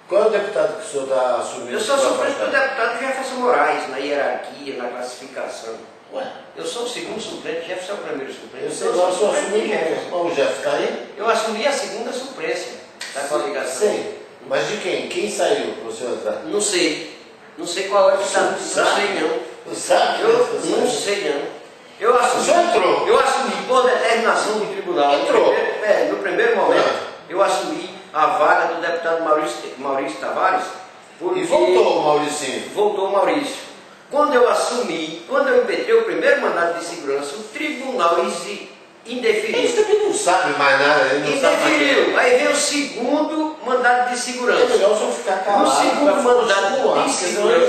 Qual é o deputado que o senhor está assumindo? Eu sou suplente do deputado Jefferson Moraes, na hierarquia, na classificação. Ué? Eu sou o segundo suplente, Jefferson é o primeiro suplente. Eu sou o suplente Jefferson. O Jefferson está aí? Eu assumi a segunda suplência da coligação. Sei. Mas de quem? Quem saiu para o senhor entrar? Não sei. Não sei qual é o que está. Não sei não. Não sabe? Eu não sei não. Eu assumi por determinação do tribunal. Entrou. No primeiro momento, eu assumi a vaga do deputado Maurício Tavares. E voltou o Mauricinho? Voltou o Maurício. Quando eu assumi, quando eu impetrei o primeiro mandato de segurança, o tribunal indeferiu. Eles também não sabem mais nada, ele não sabe mais. Indeferiu. Aí veio o segundo mandato de segurança. É melhor o senhor ficar calado. No segundo mandato de segurança.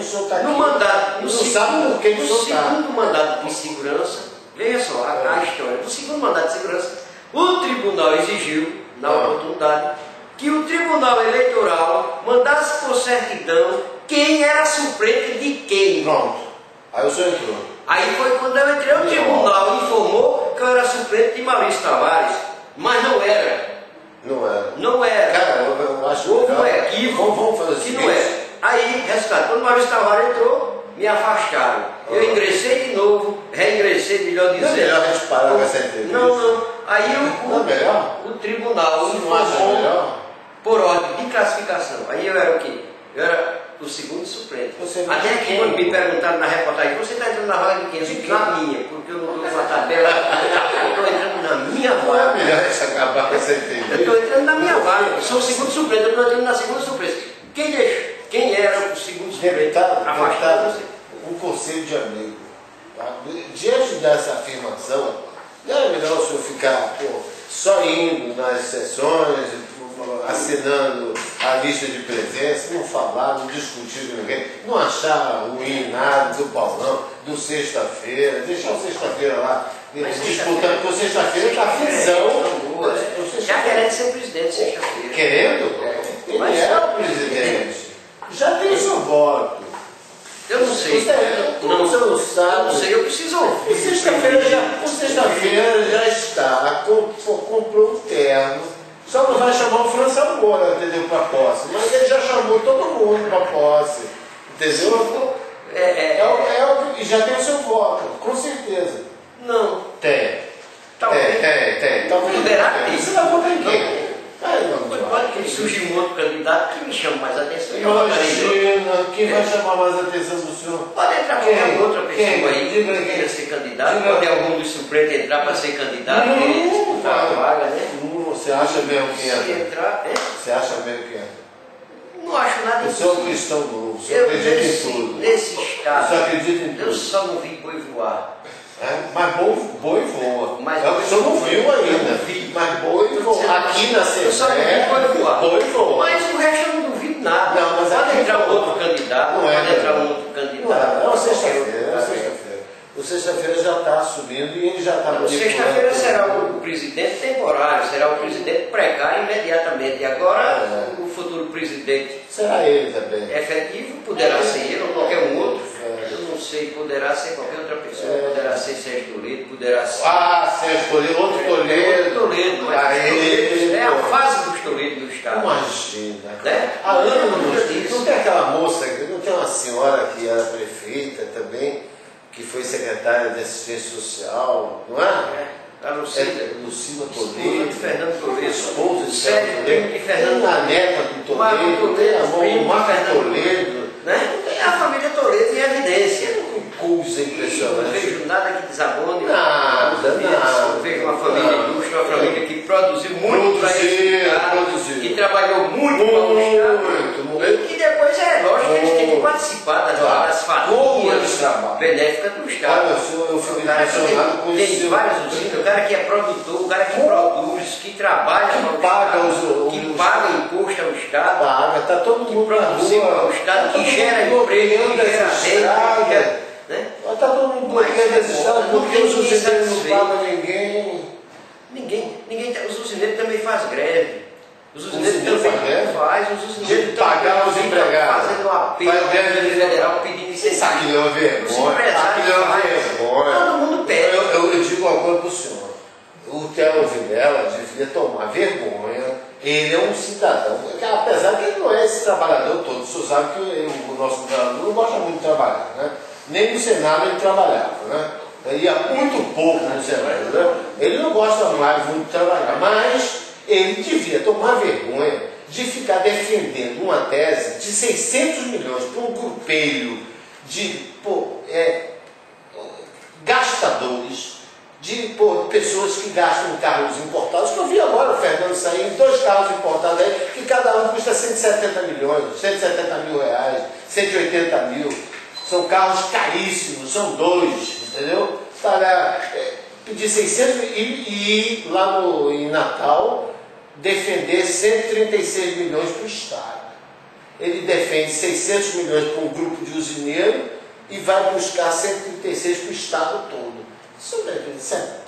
No segundo mandato de segurança, veja só a história. No segundo mandato de segurança, o tribunal exigiu, na oportunidade, que o Tribunal Eleitoral mandasse por certidão quem era suplente de quem. Pronto. Aí o senhor entrou. Aí foi quando eu entrei, o tribunal informou que eu era suplente de Maurício Tavares, mas não era. Não era. Não era. Cara, eu acho que houve um equívoco vamos fazer que não era. Aí, resultado, quando Maurício Tavares entrou, me afastaram. Eu ingressei de novo, reingressei, melhor dizendo. Não é melhor a gente parar com essa entrevista? Não. Aí o tribunal informou por ordem de classificação. Aí eu era o quê? Eu era o segundo suplente. Até que quando me perguntaram na reportagem, você está entrando na vaga de quem? Eu disse, na minha, porque eu não estou com a tabela, eu estou entrando na minha vaga. Não é melhor isso acabar com essa entrevista? Eu estou entrando na minha vaga, eu sou o segundo suplente, eu estou entrando na segunda suplência. Quem era o segundo suplente? Deputado, um conselho de amigo. Tá? Diante dessa afirmação, não é melhor o senhor ficar só indo nas sessões, assinando a lista de presença, não falar, não discutir com ninguém, não achar ruim nada do Paulão, do sexta-feira, deixar o sexta-feira lá disputando, porque sexta-feira está aflição. Já querendo ser presidente sexta-feira. Querendo? Ele é o presidente. Já tem seu voto. Eu não sei. Como você não sabe? Eu não sei, eu preciso ouvir. Sexta-feira já está, comprou um terno. Só não vai chamar o França Moura, entendeu, para posse. Mas ele já chamou todo mundo para posse. Entendeu? E já tem o seu voto, com certeza. Não. Tem. Talvez. Tem. Talvez. Liberar Você vai votar em quem? Aí, não. surgir um outro candidato que me chama mais atenção. Imagina, quem vai chamar mais a atenção do senhor? Pode entrar qualquer outra pessoa aí que queira ser candidato, pode algum dos suplentes entrar para ser candidato, querer disputar a vaga, né? Você acha mesmo que Se entra? entrar, Você acha mesmo que entra? não acho nada O senhor é um impossível. cristão novo, o senhor Eu acredita em nesse tudo. Nesse O senhor estado, acredita em eu tudo. só não vi boi voar. É, mas boi voa. Mas É o que o senhor não viu eu ainda. não vi. Mas boi voa. Aqui na Eu só não vi Assembleia, boi voar. boi voa. Mas o resto eu não duvido nada. Não, mas pode aqui entrar voa. outro candidato, Não é, pode entrar não. um outro candidato. Não, é uma sexta-feira. É uma Tá sexta-feira. O sexta-feira já está assumindo e ele já está bem. Sexta-feira será o presidente temporário, será o presidente precário imediatamente. E agora o futuro presidente Será ele também. efetivo poderá ser ele ou qualquer um outro. Eu não sei, poderá ser qualquer outra pessoa, poderá ser Sérgio Toledo, poderá ser. Ah, Sérgio Toledo, outro Toledo. Toledo, mas Aí, é a fase dos Toledo do Estado. imagina. Né? Há anos, disso. não tem aquela moça, não tem uma senhora que era prefeita também, que foi secretária de assistência social, não é? A Lucida. Lucila Esposa Toledo. de Fernando Toledo. Esposa de Sete Fernando primo de Toledo. Fernando Tem a Toledo. neta do Marco Toledo, tem a Toledo, mão primo do de Marco Fernando Toledo. Né? Tem a família Toledo em evidência. Que coisa Não impressionante. vejo nada que desabone. Nada, nada. Eu vejo uma família ilustre, uma família que produziu muito para esse Estado, que trabalhou muito para o Estado. Muito. E que depois é lógico que eles têm que participar das Como eles fatias trabalham. benéficas do Estado. Olha, eu fico O cara que impressionado com tem isso. várias usinas, o cara que é produtor, o cara que produz, que trabalha para o paga Estado, os- que paga imposto ao Estado, Paga, está todo que mundo na produziu rua. para o Estado, Tá que todo gera mundo emprego, que bloqueando gera essa renda, que estrada. gera, né? Está todo mundo Mas bloqueando essa estrada não porque tem os ninguém usineiros não satisfeito. pagam ninguém. Os usineiros também fazem greve. Os usineiros usineiro também faz greve? fazem, os usineiros De pagar os ficam empregados. fazendo um apelo Faz ao greve governo de- federal pedindo Isso incentivo. aqui não é Os vergonha. empresários Aqui não é fazem. vergonha. Todo mundo pede. Eu digo uma coisa para o senhor. O Theo Vilela devia tomar vergonha. Ele é um cidadão, apesar que ele não é esse trabalhador todo. O senhor sabe que o nosso governador não gosta muito de trabalhar, né? Nem no Senado ele trabalhava, né? Ele ia muito pouco no Senado, né? Ele não gosta mais muito de trabalhar, mas ele devia tomar vergonha de ficar defendendo uma tese de 600 milhões para um grupelho de gastadores, de pessoas que gastam em carros importados, que eu vi agora o Fernando sair em 2 carros importados aí, que cada um custa 170 milhões, 170 mil reais, 180 mil. São carros caríssimos, são 2, entendeu? Para pedir 600 e ir lá em Natal defender 136 milhões para o Estado. Ele defende 600 milhões para um grupo de usineiro e vai buscar 136 para o Estado todo. Isso é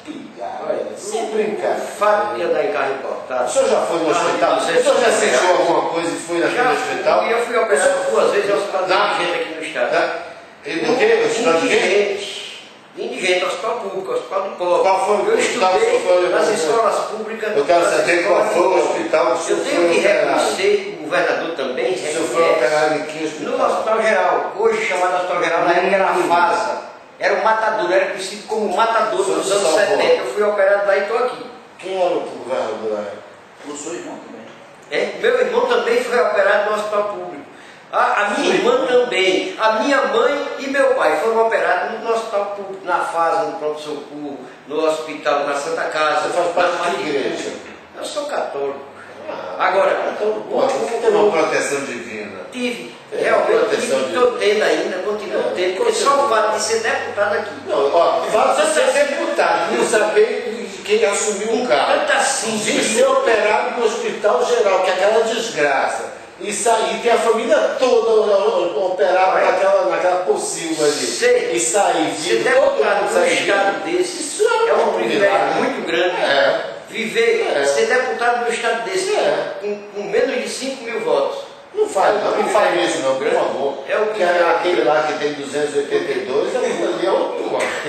piada, isso é O brincadeira. fato de andar em carro O importado. senhor já foi no hospital? O senhor já sentiu alguma coisa e foi naquele hospital? Eu fui operado 2 vezes ao hospital de indigente aqui no Estado. No quê? Hospital de quê? Indigente, hospital público, hospital de pobre. Qual foi o Eu hospital que estudei foi? nas escolas públicas. Eu quero nas saber qual escolas foi o de pobre. hospital que o senhor Eu tenho foi que operado. reconhecer, o governador também O senhor foi reconhece. operado em que hospital? No Hospital Geral, hoje chamado Hospital Geral, na época era a FASA. Era um matador, era conhecido como matador dos anos 70. Eu fui operado lá e estou aqui. Quem era o governador lá? O seu irmão também. Meu irmão também foi operado no hospital público. A minha irmã também. A minha mãe e meu pai foram operados no hospital público, na FASA, no pronto-socorro, no hospital, na Santa Casa. Você faz parte na de que igreja? Eu sou católico. Ah, Agora, então, você tem uma proteção divina. tive, É, realmente proteção tive, de- estou tendo ainda, continuo tendo, porque só o fato de ser deputado aqui. Não, ó, fala de ser deputado, não saber quem assumiu o cargo. Tanto assim, De ser operado no Hospital Geral, que é aquela desgraça. E sair, tem a família toda operada naquela pocilga ali. Sei. E sair ser vivo, deputado todo mundo num sair estado vivo. desse, Isso é é um um privilégio milagre. muito grande. É. Viver, ser deputado num estado desse, É. com menos de 5 mil votos. Não faz, não faz isso não, por favor. É o que aquele lá que tem 282, ali é outro.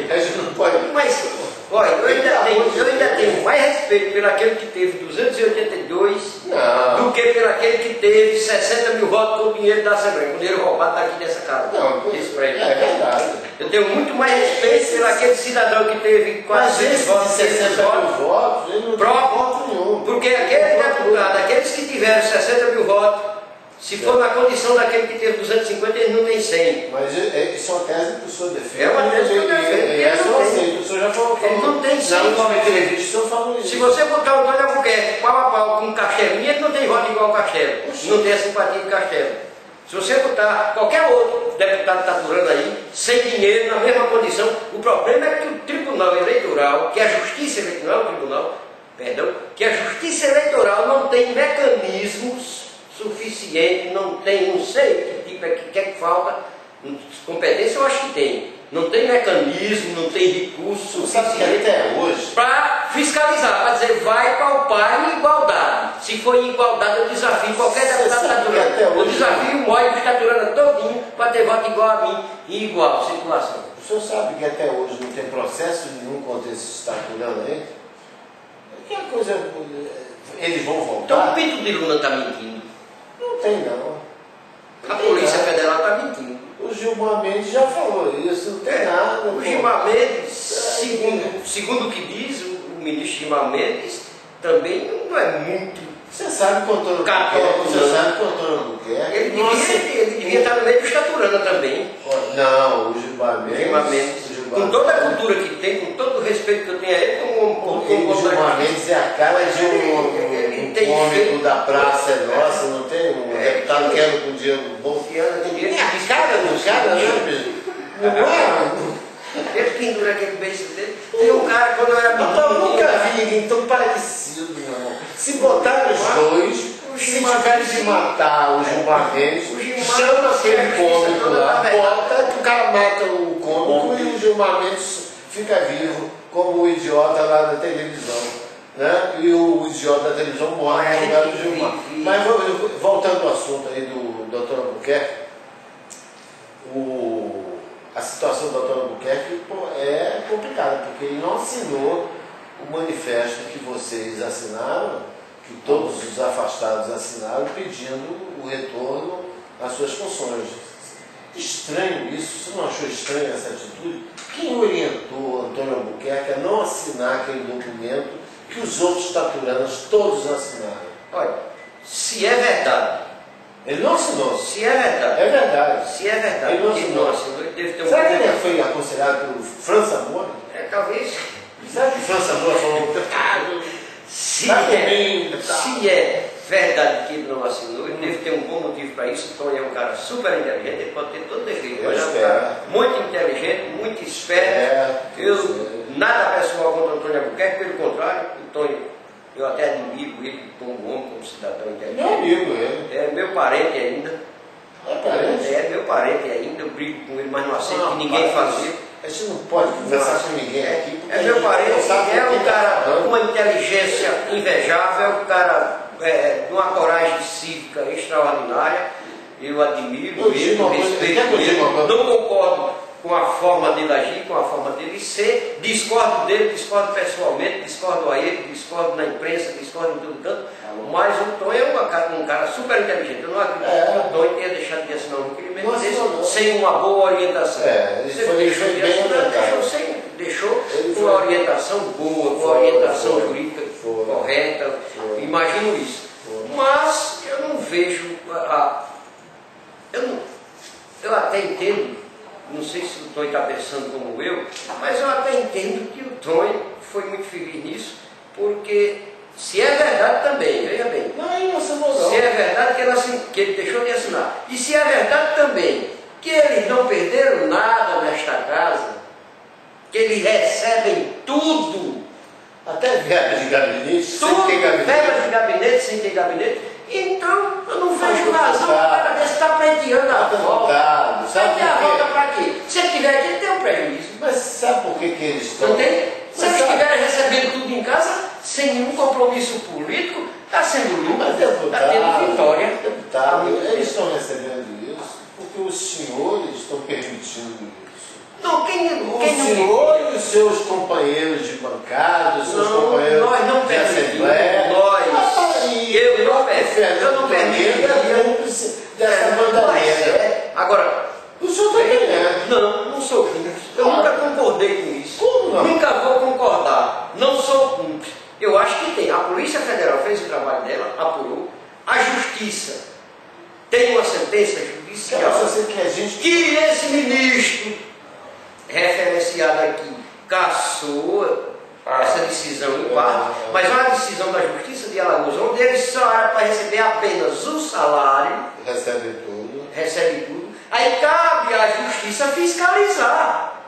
A gente não pode. Mas, olha, eu ainda tenho mais respeito por aquele que teve 282 Não. do que por aquele que teve 60 mil votos com o dinheiro da Assembleia, com o dinheiro roubado daqui dessa casa. Não, Desse prédio. é verdade. Eu tenho muito mais respeito por aquele cidadão que teve quase Mas esse de 60 mil votos. votos, ele não tem voto nenhum. Porque aquele deputado, aqueles que tiveram 60 mil votos, se for na condição daquele que teve 250, eles não têm 100. Mas isso é uma tese que o senhor defende. É uma tese que eu defendo. Essa eu aceito. O senhor já falou. Ele não tem 100 Na última votos. entrevista, o senhor falou isso. Se você botar o Antônio Albuquerque pau a pau com o Castelo, ele não tem voto igual o Castelo. Não tem a simpatia do Castelo. Se você botar qualquer outro deputado que está aturando aí, sem dinheiro, na mesma condição, o problema é que o Tribunal Eleitoral, que a Justiça Eleitoral, que a Justiça Eleitoral não tem mecanismos suficientes, não tem, não sei que tipo é que falta, competência eu acho que tem. Não tem mecanismo, não tem recurso suficiente para fiscalizar, para dizer vai palpar em igualdade. Se for em igualdade, eu desafio qualquer deputado que está aturando. Eu desafio o Mói que está aturando todinho para ter voto igual a mim, em igual situação. O senhor sabe que até hoje não tem processo nenhum contra esse que está aturando aí? Que coisa. Eles vão voltar? Então o Pinto de Luna está mentindo. Não tem, não. A Polícia Federal está mentindo. O Gilmar Mendes já falou isso, não tem nada. O Gilmar Mendes, segundo o que diz o ministro Gilmar Mendes, também não é muito. Você sabe que o Antônio Albuquerque. Ele devia estar no meio do Estaturana também. Não, o Gilmar Mendes. Com toda a cultura que tem, com todo o respeito que eu tenho a ele, o Gilmar Mendes é a cara de um cômico da Praça é Nossa, não tem um deputado que anda com dinheiro bom. Tem a cara do cara, né? Não é? Ele pendura aquele beijo dele. Tem um cara, quando eu era menino. Eu nunca vi ninguém tão parecido, meu irmão. Se botar os dois, se tiverem de matar o Gilmar Mendes, chama aquele cômico lá, bota que o cara mata o cômico e o Gilmar Mendes fica vivo como o idiota lá na televisão. Né? E o idiota da televisão morre no lugar do Gilmar. Mas voltando ao assunto aí do Dr. Albuquerque, a situação do Dr. Albuquerque é complicada, porque ele não assinou o manifesto que vocês assinaram, que todos os afastados assinaram, pedindo o retorno às suas funções. Estranho isso, você não achou estranho essa atitude? Quem orientou Antônio Albuquerque a não assinar aquele documento que os outros taturanos todos assinaram? Olha, se é verdade. Ele não assinou. Se é verdade. É verdade. Se é verdade. Ele não assinou. Ele deve ter Será que ele foi aconselhado pelo França Moura? Talvez. Será que o França Moura falou? Se é verdade que ele não assinou, ele deve ter um bom motivo para isso. Então ele é um cara super inteligente, ele pode ter todo defeito. Ele é um cara muito inteligente, muito esperto. Nada pessoal contra o Antônio Albuquerque, pelo contrário, eu até admiro ele como homem, como cidadão inteligente. Meu amigo, ele. É meu parente ainda. É parente? É meu parente ainda, eu brigo com ele, mas não aceito que ninguém faça. A gente não pode conversar com ninguém aqui. É meu parente, é um cara com uma inteligência invejável, um cara de uma coragem cívica extraordinária. Eu admiro ele, respeito ele, não concordo com a forma dele agir, com a forma dele ser, discordo dele, discordo pessoalmente, discordo a ele, discordo na imprensa, discordo em todo canto, mas o Tom é um cara super inteligente. Eu não acredito que o Tom tenha deixado de assinar um requerimento desse sem uma boa orientação. Deixou com uma orientação boa, com uma orientação jurídica correta, imagino isso. Mas eu não vejo, eu até entendo. Não sei se o Tonho está pensando como eu, mas eu até entendo que o Tonho foi muito feliz nisso, porque se é verdade também, veja bem, se é verdade que ele deixou de assinar, e se é verdade também que eles não perderam nada nesta casa, que eles recebem tudo, até verba de gabinete, tudo, verba de gabinete, sem ter gabinete. Então, eu não vejo razão para o cara desse estar pleiteando a volta. Sabe a volta para quê? Se ele tiver aqui, ele tem um prejuízo. Mas sabe por que eles estão... Não tem? Se eles estiverem recebendo tudo em casa, sem nenhum compromisso político, está sendo lucro, está tendo vitória. Deputado, eles estão recebendo isso porque os senhores estão permitindo isso. Não, o senhor e os seus companheiros de bancada, os seus companheiros nós não de assembleia... Eu não permito dessa bandeira. Agora, o senhor está ganhando. Não sou cúmplice. Judiciário aqui cassou essa decisão em parte, mas é uma decisão da Justiça de Alagoas, onde eles só eram para receber apenas o salário, recebe tudo. Aí cabe à Justiça fiscalizar,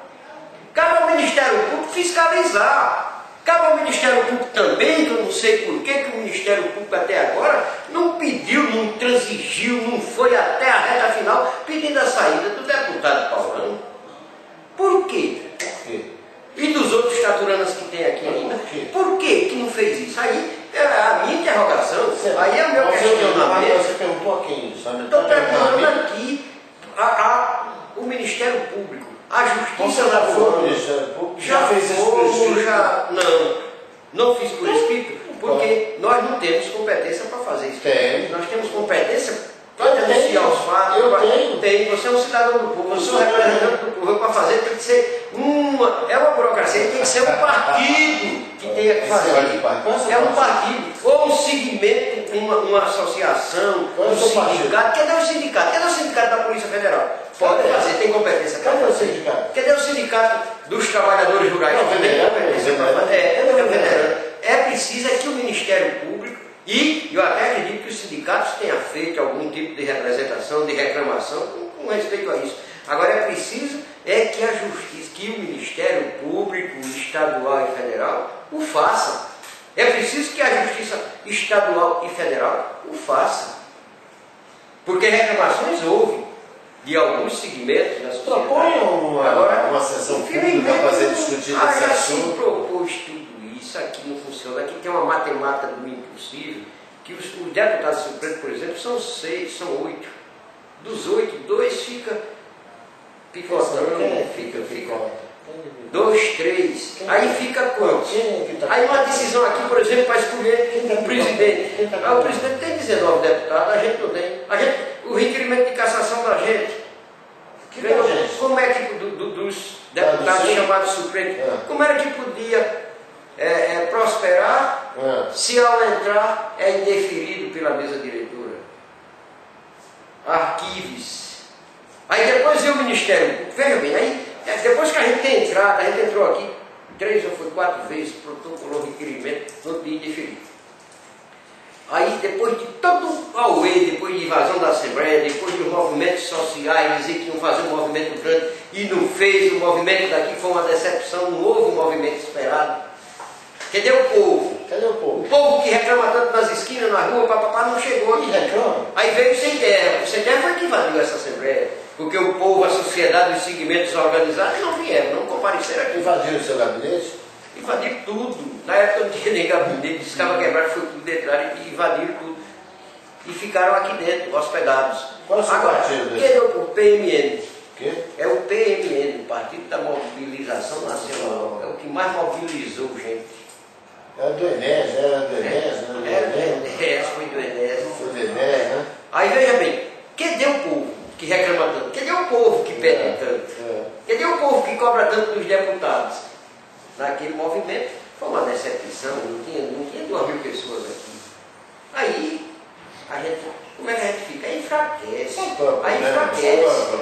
cabe ao Ministério Público fiscalizar, cabe ao Ministério Público também, que eu não sei por que o Ministério Público até agora não pediu, não transigiu, não foi até a reta final pedindo a saída do deputado Paulão. Por quê? E dos outros caturanas que tem aqui ainda? Por que não fez isso? Aí é a minha interrogação, aí é o meu questionamento. Você perguntou a quem? Estou perguntando aqui o Ministério Público, a Justiça já da foi o Ministério Público? Já fez isso por escrito? Não fiz por escrito, porque nós não temos competência para fazer isso. Tem. Nós temos competência para denunciar os fatos. Eu tenho. Tem. Você é um cidadão do povo, você é um representante do povo. Para fazer tem que ser uma burocracia, tem que ser um partido que tenha que fazer. É um partido, ou um segmento, uma associação, um sindicato. Cadê o sindicato? Cadê o sindicato da Polícia Federal? Pode fazer, tem competência para fazer. Cadê o sindicato? Cadê o sindicato dos trabalhadores rurais? É preciso que o Ministério Público, e eu até acredito que os sindicatos tenham feito algum tipo de representação, de reclamação com respeito a isso. Agora é preciso que a Justiça, que o Ministério Público, estadual e federal o façam. É preciso que a Justiça estadual e federal o façam. Porque reclamações houve de alguns segmentos da sociedade. Proponham uma sessão pública para fazer discutir esse já assunto. se propôs tudo isso, aqui não funciona. Aqui tem uma matemática do impossível, que os deputados supremos, por exemplo, são 6, são 8. Dos 8, 2 fica picotando, fica 2, 3. Aí fica quantos? Aí uma decisão aqui, por exemplo, para escolher o presidente. O presidente tem 19 deputados, a gente não tem. O requerimento de cassação da gente. Como é que dos deputados chamados supremos, como era que podia prosperar se ao entrar é indeferido pela mesa diretora? Arquives. Aí depois veio o Ministério Público. Veja bem, aí depois que a gente tem entrado, a gente entrou aqui 3 ou foi 4 vezes, protocolou requerimento, no dia indeferido. Aí depois de todo o auê, depois de invasão da Assembleia, depois dos movimentos sociais, dizer que iam fazer um movimento grande e não fez, o movimento daqui foi uma decepção, não houve um movimento esperado. Cadê o povo? Cadê o povo? O povo que reclama tanto nas esquinas, na rua, papapá, não chegou. E reclama? Aí veio o Sem Terra. O Sem Terra foi que invadiu essa Assembleia. Porque o povo, a sociedade, os segmentos organizados não vieram, não compareceram aqui. Invadiram o seu gabinete? Invadiram tudo. Na época não tinha nem gabinete, estava quebrado, foi tudo dentro e invadiram tudo. E ficaram aqui dentro, hospedados. Qual é o seu partido? Quem é o PMN? Quê? É o PMN, o Partido da Mobilização Nacional. É o que mais mobilizou gente. Era do Enes, era do Enes, né? Era do Enes, foi do Enes. Foi do Enes, né? Aí veja bem, cadê o povo que reclama tanto? Cadê o povo que pede tanto? Cadê o povo que cobra tanto dos deputados? Naquele movimento foi uma decepção, não tinha 2.000 pessoas aqui. Aí, a gente, como é que a gente fica? Aí enfraquece.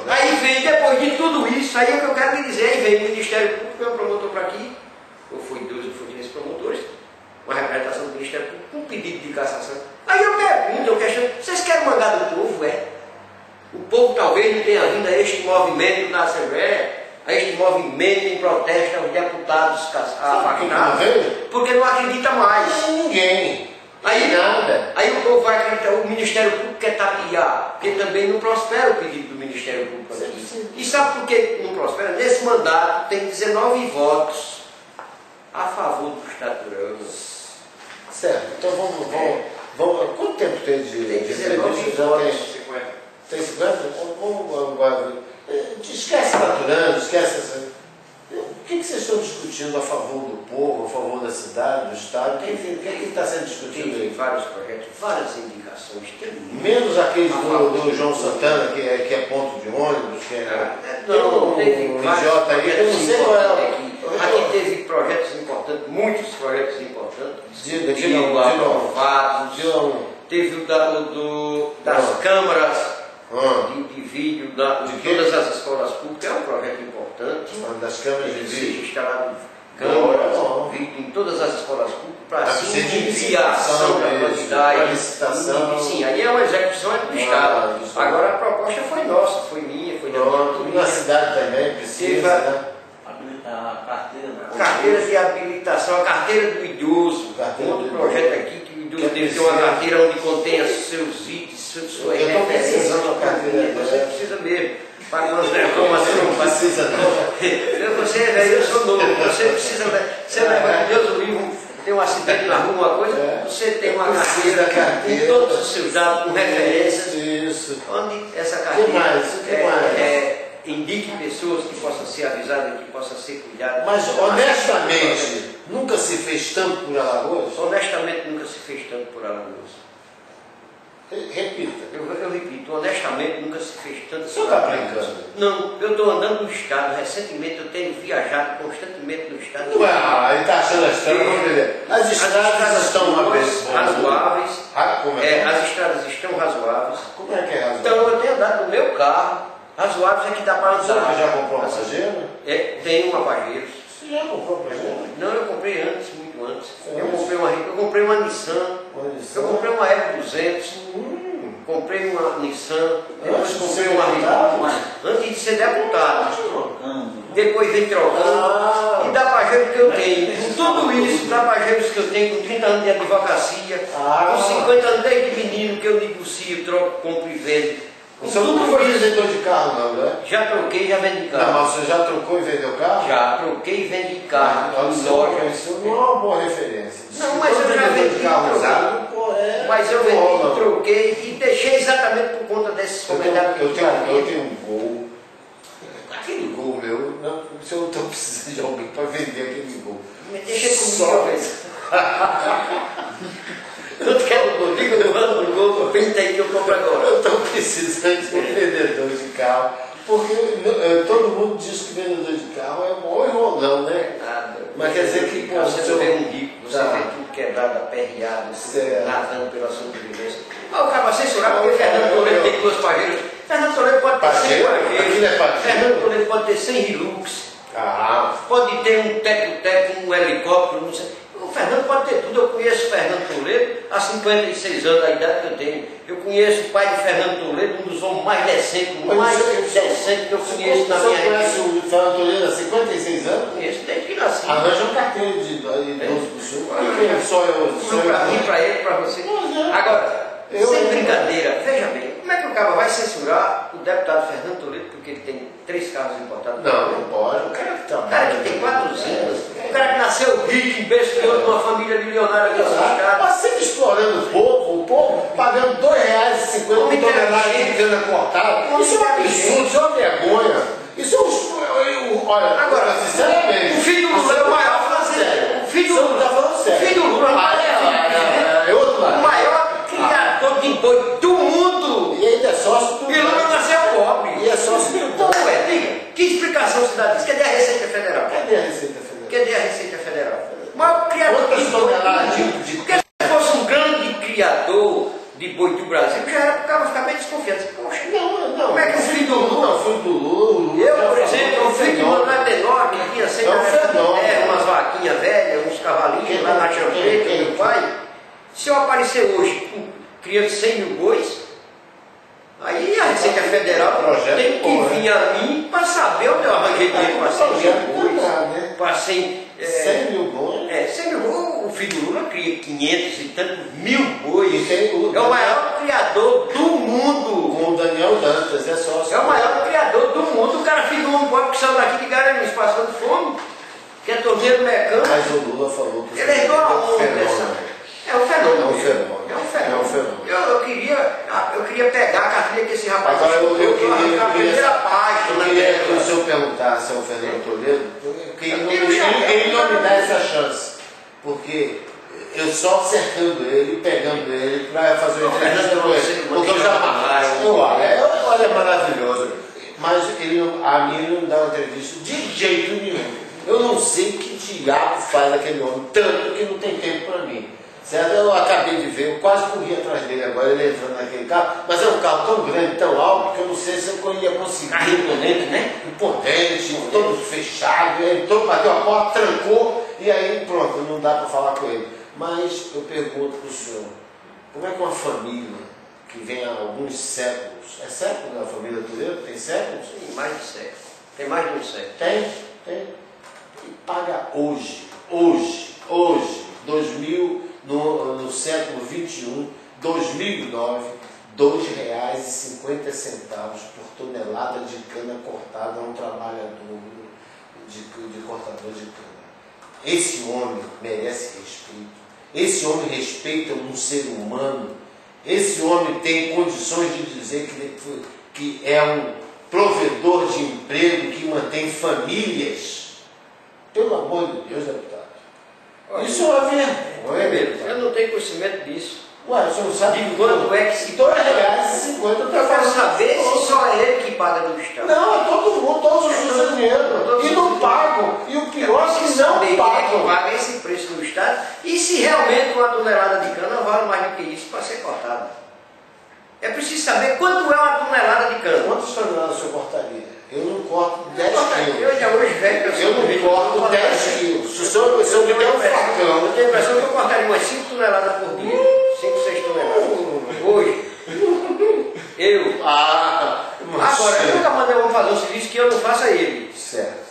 Aí vem, depois de tudo isso, aí é o que eu quero lhe dizer, aí vem o Ministério Público, meu promotor para aqui, ou foi 2 ou foi 3 promotores, uma representação do Ministério Público, um pedido de cassação. Aí eu pergunto, eu questiono, vocês querem mandar do povo, O povo talvez não tenha vindo a este movimento na Assembleia, a este movimento em protesto aos deputados afastados, porque não acredita mais. Ninguém. Aí o povo vai acreditar, o Ministério Público quer tapiar, porque também não prospera o pedido do Ministério Público aqui. E sabe por que não prospera? Nesse mandato tem 19 votos a favor dos caturanos. Certo, então vamos. Quanto tempo tem de Tem 19 votos. Tem 50? Esquece Maturano, esquece essa. O que vocês estão discutindo a favor do povo, a favor da cidade, do Estado? O que está sendo discutido aí? Tem vários projetos, várias indicações. Menos aquele do João Santana, que é ponto de ônibus, que Não, teve vários projetos importantes. Aqui teve projetos importantes, muitos projetos importantes. De aprovados. Teve o das câmaras de vídeo de todas as escolas públicas, é um projeto importante. Das câmeras de Existe vídeo. instalado câmeras, vídeo em todas as escolas públicas para assim enviar ação da quantidade. Para licitação. Sim, aí é uma execução do Estado. Agora a proposta foi nossa, foi minha, foi da minha. Na cidade também precisa, né? Habilitar a carteira. Carteira de habilitação, a carteira do idoso. Carteira Outro do projeto idoso. aqui que o idoso deve ter uma carteira onde contém seus itens, suas Eu estou referências. precisando da carteira Você dela. precisa mesmo. Para nós reclamações. Não precisa não. Você é velho, eu sou novo. Você precisa. Você leva Deus o livro, tem um acidente na rua, uma coisa, você tem uma carteira com todos os seus dados, com referências. Isso. Onde essa carteira Que mais? indique pessoas que possam ser avisadas, que possam ser cuidadas. Mas honestamente, nunca se fez tanto por Alagoas? Honestamente, nunca se fez tanto por Alagoas. Repita. Eu repito, honestamente, nunca se fez tanto Você por está Alagoas. brincando? Não, eu estou andando no Estado. Recentemente eu tenho viajado constantemente no Estado. Não é, ele está achando a estrada, vamos ver. As estradas estão uma vez razoáveis. Como é? As estradas estão razoáveis. Como é que é razoável? Então eu tenho andado no meu carro. Razoáveis é que dá para Você andar. já comprou uma Pajero? Tem uma Pajero. Você já comprou uma Pajero? Não, eu comprei antes, muito antes. Eu comprei uma Nissan. Eu comprei uma F200. Comprei uma Nissan. Depois comprei uma Renault. Antes de ser deputado. Depois vem trocando. E da Pajero que eu tenho. Com tudo isso, da Pajero que eu tenho, com 30 anos de advocacia, com 50 anos desde menino que eu negocio, troco, compro e vendo. Você não foi vendedor de carro, não, né? Já troquei, já vendi Não, carro. mas você já trocou e vendeu carro? Já troquei e vendi carro. Isso não é uma boa referência. Não, mas eu já vendi carro e usado. Mas eu vendi, troquei e deixei exatamente por conta desses comentários. Eu tenho um Gol. Aquele Gol meu, não, se eu não estou precisando de alguém para vender aquele Gol. Me deixa comigo, velho. Eu quero Gol, diga no ano do Gol, vem aí que eu compro agora. Eu estou precisando de um vendedor de carro, porque todo mundo diz que vendedor de carro é mó enrolão, né? Nada. Mas quer dizer que você vê um rico, você Tá. vê tudo quebrado, aperreado, Certo. nadando pela sobrevivência. Ah, o cara vai censurar porque Fernando Toledo tem duas Pajeros. Fernando Toledo pode ter 100 Pajero? Pajeros. Aquilo é Pajero? Fernando Toledo pode ter 100 Hilux. Pode ter um teco-teco, um helicóptero, não sei. O Fernando pode ter tudo. Eu conheço o Fernando Toledo há 56 anos, da idade que eu tenho. Eu conheço o pai de Fernando Toledo, um dos homens mais decentes, decente que eu conheço na minha vida. Você conhece o Fernando Toledo há 56 anos? Conheço desde que nasci. Arranja um carteiro de idoso pro senhor. Só eu. Para mim, para ele, para você. Agora, sem brincadeira, veja bem, como é que o cara vai censurar o deputado Fernando Toledo porque ele tem 3 carros importados? Não pode. O cara que O cara que tem 4 usinas, o cara que nasceu rico, investidor numa família milionária nesse estado. Mas sempre explorando o povo pagando R$2,50 por tonelada de cana cortada. Isso é um absurdo, isso é uma vergonha. Isso é um. Olha, agora, sinceramente. O filho do Lula é o maior fazendeiro. O filho do Lula está falando sério. O filho do Lula É outro o lado. maior criador de boi do mundo. E ainda é sócio do. E Lula nasceu pobre. E é sócio do. Então, diga, que explicação você dá disso? Cadê a Receita Federal? Cadê a Receita Federal? Cadê a Receita Federal? O maior criador de Quantas boi do toneladas mundo. de. Porque se fosse um grande criador de boi do Brasil, já era para o cara ficar bem desconfiado. Poxa, Não. como é que o filho do Lula? Não, o filho do Lula. Eu, por exemplo, o filho do André Menor, que tinha 100 umas vaquinhas velhas, uns cavalinhos lá na Champreta, meu pai. Se eu aparecer hoje criando 100 mil bois, aí a Receita Federal tem que vir a mim para saber onde eu arranjei dinheiro para 100 mil bois. Para 100 mil bois? 100 mil bois. O filho do Lula cria 500 e tantos mil bois. É o maior criador do mundo. Com o Daniel Dantas, é sócio. É o maior criador do mundo. O cara fica um pobre que saiu daqui de Garanhuns passando fome, que é torneiro mecânico. Mas o Lula falou que ele é igual a um É um fenômeno. Eu queria pegar a cartilha que esse rapaz agora eu queria a primeira página. Eu queria que o senhor perguntasse ao Fernando Toledo, porque ele não me dá essa chance. Porque eu só cercando ele, pegando ele para fazer uma entrevista com ele. Porque eu já olha, é maravilhoso. Mas a mim ele não dá uma entrevista de jeito nenhum. Eu não sei que diabo faz aquele homem, tanto que não tem tempo para mim. Certo? Eu acabei de ver, eu quase corri atrás dele agora, ele entrando naquele carro, mas é um carro tão grande, tão alto, que eu não sei se eu ia conseguir. Carro imponente, né? Imponente, todo fechado, ele entrou, bateu a porta, trancou, e aí pronto, não dá para falar com ele. Mas eu pergunto para o senhor, como é que uma família que vem há alguns séculos, é século a família Toledo? Tem séculos? Sim, mais de século. Tem mais de um século. Tem. E paga hoje, 2000, no século XXI, 2009, R$ 2,50 por tonelada de cana cortada a um trabalhador de cortador de cana. Esse homem merece respeito. Esse homem respeita um ser humano. Esse homem tem condições de dizer que é um provedor de emprego, que mantém famílias. Pelo amor de Deus, deputado. Isso é uma vergonha. Eu não tenho conhecimento disso. Ué, o senhor sabe De quanto é que se R$ paga? 2,50 Eu quero saber se só é ele que paga do Estado. Não, é todo mundo, todos os funcionários. E não pagam. E o pior é que não saber quem é que pagam. paga esse preço no Estado e se realmente uma tonelada de cana vale mais do que isso para ser cortada. É preciso saber quanto é uma tonelada de cana. Quantas toneladas o senhor cortaria? Eu não corto 10 quilos. Eu já hoje velho, Eu não corto 10 quilos. Se o senhor me der um facão. Eu tenho a impressão que eu cortaria umas 5 toneladas por dia. 5, 6 toneladas. Hoje. Eu. Agora, eu nunca mandei um fazer um serviço que eu não faça ele. Certo.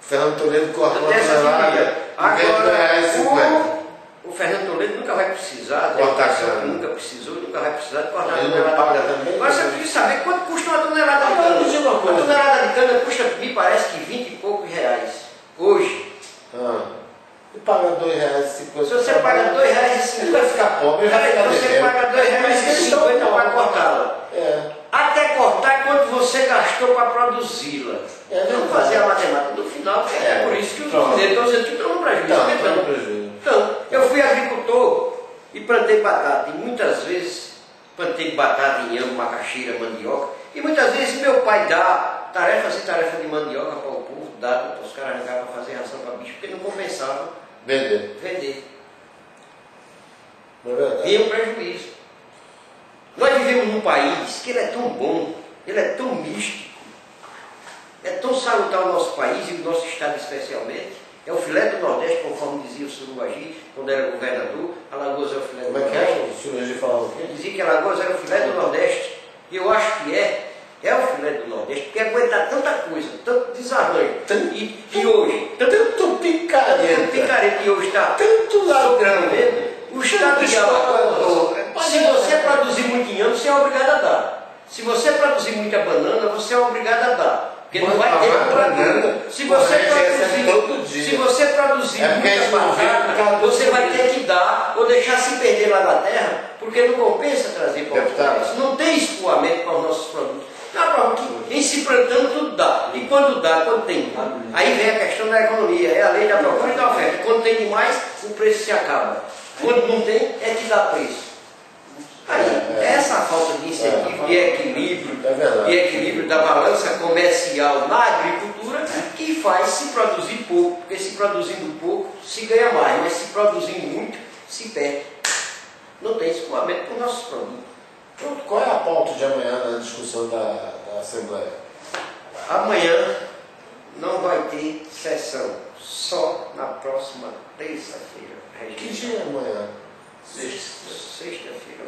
Fernando Toledo corta uma Dessa tonelada. Agora, o Fernando Toledo nunca vai precisar, nunca precisou, nunca vai precisar de cortar Ele não tonelada paga de cana. também? Agora você precisa saber quanto custa uma tonelada de Agora, cana. me diga uma coisa. Uma tonelada de cana custa, me parece que 20 e poucos reais. Hoje. E paga R$ 2,50. Se você paga R$ 2,50, ele vai ficar pobre, ele vai ficar você devendo. paga R$ 2,50 para cortá-la. Até cortar quanto você gastou para produzi-la. Vamos fazer a matemática. No final, é por isso que os brasileiros estão dizendo que estão no prejuízo. Então, eu fui agricultor e plantei batata. E muitas vezes plantei batata, inhame, macaxeira, mandioca. E muitas vezes meu pai dá tarefa de mandioca para o povo, dá para os caras arrancar para fazer ração para bicho, porque não compensava vender. Não é verdade? Vinha um prejuízo. Nós vivemos num país que ele é tão bom, ele é tão místico, é tão salutar o nosso país e o nosso estado especialmente. É o filé do Nordeste, conforme dizia o Suruagi, quando era governador. Alagoas é o filé do Como é que Nordeste. é? O Suruagi falava o quê? Dizia que Alagoas era o filé do Nordeste. E eu acho que é o filé do Nordeste, porque aguenta tanta coisa, tanto desarranjo. E hoje, Tanto picareta. e hoje está Tanto ladrão. o Estado de Alagoas. Se você produzir muito inhame, você é obrigado a dar. Se você produzir muita banana, você é obrigado a dar. Porque não vai ter banana. Se você produzir muita batata, você vai ter que dar ou deixar se perder lá na terra, porque não compensa trazer para o comércio. Não tem escoamento para os nossos produtos. Em se plantando tudo dá. E quando dá, quando tem. Aí vem a questão da economia, é a lei da procura e da oferta. Quando tem demais, o preço se acaba. Quando não tem, é que dá preço. Aí, essa falta de incentivo, de equilíbrio da balança comercial na agricultura que faz se produzir pouco, porque se produzindo pouco se ganha mais, mas se produzindo muito se perde. Não tem escoamento para os nossos produtos. Pronto, qual é a pauta de amanhã na discussão da Assembleia? Amanhã não vai ter sessão, só na próxima terça-feira. Que dia é amanhã? Sexta-feira.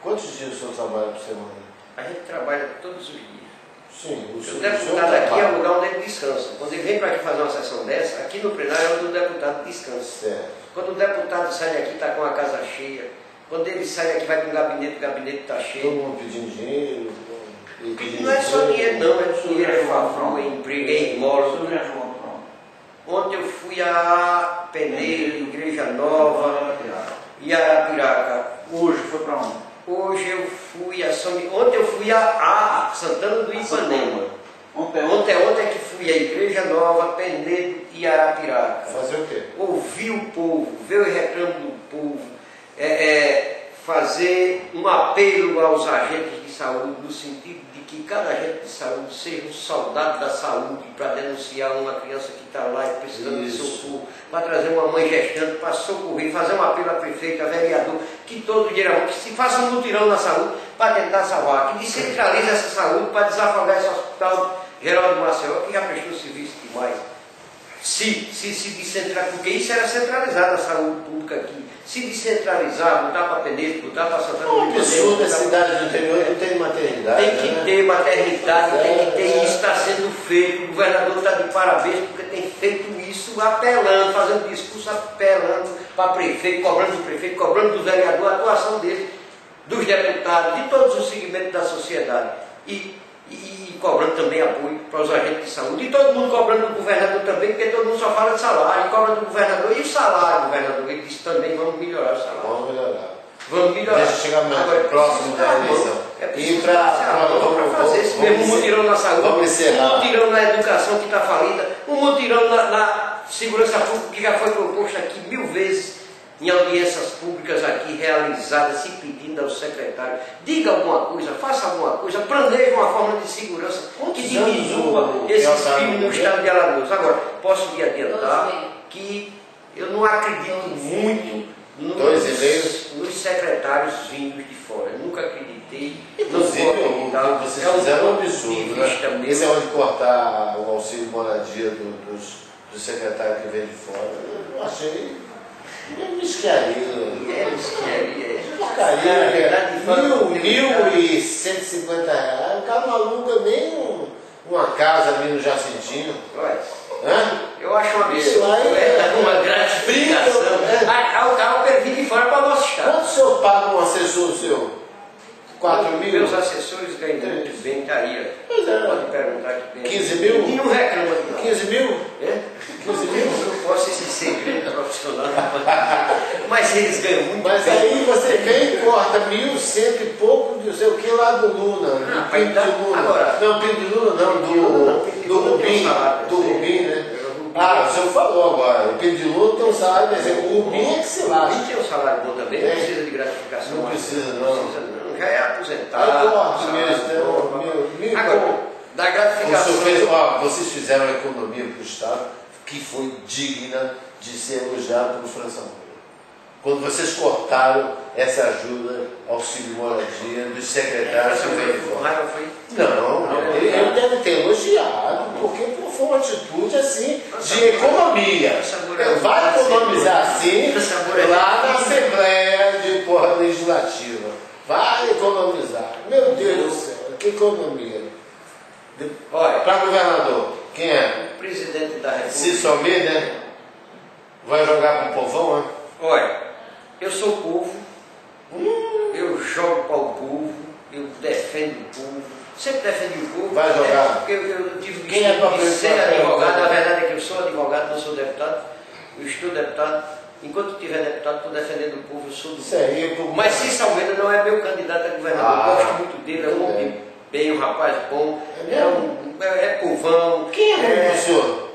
Quantos dias o senhor trabalha por semana? A gente trabalha todos os dias. Sim, o O deputado aqui é o lugar onde ele descansa. Quando ele vem para aqui fazer uma sessão dessa, aqui no plenário é onde o deputado descansa. Certo. Quando o deputado sai daqui, está com a casa cheia. Quando ele sai daqui, vai para o gabinete está cheio. Todo mundo pedindo dinheiro. Não é só dinheiro, não. É dinheiro, é favor, é emprego, é esmola. Ontem eu fui a Peneira, Igreja Nova e Arapiraca. Hoje foi para onde? Hoje eu fui a Ontem eu fui a Santana do Ipanema. Ontem é que fui a Igreja Nova, Penedo e Arapiraca. Fazer o quê? Ouvir o povo, ver o reclamo do povo, fazer um apelo aos agentes de saúde no sentido de que cada agente de saúde seja um soldado da saúde para denunciar uma criança que está lá e precisando de socorro, para trazer uma mãe gestante, para socorrer, fazer um apelo a prefeito, a vereador, que todo dia que se faça um mutirão na saúde para tentar salvar, que descentralize essa saúde para desafogar esse hospital geral de Maceió, que já prestou serviço demais. Se descentralizar, porque isso era centralizado a saúde pública aqui. Se descentralizar, botar para Penedo, botar para Santana do Rio. Absurdo, a cidade do interior não tem maternidade. Tem que ter maternidade, tem que ter isso, está sendo feito. O governador está de parabéns porque tem feito isso apelando, fazendo discurso apelando para prefeito, cobrando do prefeito, cobrando do vereador, a atuação dele, dos deputados, de todos os segmentos da sociedade. E cobrando também apoio para os agentes de saúde. E todo mundo cobrando do governador também, porque todo mundo só fala de salário, cobra do governador. E o salário do governador? Ele disse também, vamos melhorar o salário. Vamos melhorar. Vamos melhorar. Deixa chegar mais agora, próximo da eleição. E para fazer esse mesmo mutirão na saúde, um mutirão na educação que está falida, um mutirão na segurança pública que já foi proposto aqui 1000 vezes, em audiências públicas aqui realizadas, se pedindo ao secretário, diga alguma coisa, faça alguma coisa, planeje uma forma de segurança que diminua esses crimes no estado de Alagoas. Agora, posso lhe adiantar que eu não acredito muito nos secretários vindos de fora. Eu nunca acreditei. Inclusive, vocês fizeram um absurdo, né? Esse é onde cortar o auxílio moradia do secretário que vem de fora. Eu achei mesquinharia. Porcaria. R$1.150. O cara não aluga nem uma casa ali no Jacintinho. Eu acho uma absurdo. Uma gratificação. O carro quer vir de fora para o nosso estado. Quanto o senhor paga um assessor seu? 4 mil? Meus assessores ganham muito bem, estaria. Pois é. Pode perguntar que tem. 15 mil? E não reclama de nada. 15 mil? É? 15 mil? Não posso esse segredo profissional. Mas eles ganham muito Mas bem. aí você vem e corta 1.100 e pouco, não sei o que, lá do Luna. Do Pinto de Luna. Agora, não, Pinto de Luna não, do Rubim. Do Rubim, né? O senhor falou agora, o Pinto de Luna tem um salário, mas o Rubim é que se O lasca. Rubim tem um salário bom também, não precisa de gratificação. Não precisa, não. Já é aposentado. Aí corta mesmo, Agora, da gratificação. Vocês fizeram uma economia para o Estado que foi digna de ser elogiada pelo França Moura. Quando vocês cortaram essa ajuda auxílio moradia dos secretários que veio de fora. Não, ele deve ter elogiado, porque foi uma atitude assim de economia. Vai economizar assim lá na Assembleia Legislativa. Vai economizar. Meu Deus do céu, que economia. Olha, para governador, quem é? O presidente da República. Se somir, né? Vai jogar com o povão, né? Olha, eu sou o povo, eu jogo para o povo, eu defendo o povo, sempre defendi o povo. Vai jogar. Porque eu tive quem é para ser advogado, a verdade é que eu sou advogado, não sou deputado, eu estou deputado. Enquanto eu tiver deputado, estou defendendo o povo, eu sou do povo. Mas Cícero Almeida não é meu candidato a governador, eu gosto muito dele, é um homem bem, um rapaz bom, é povão. Quem é o senhor?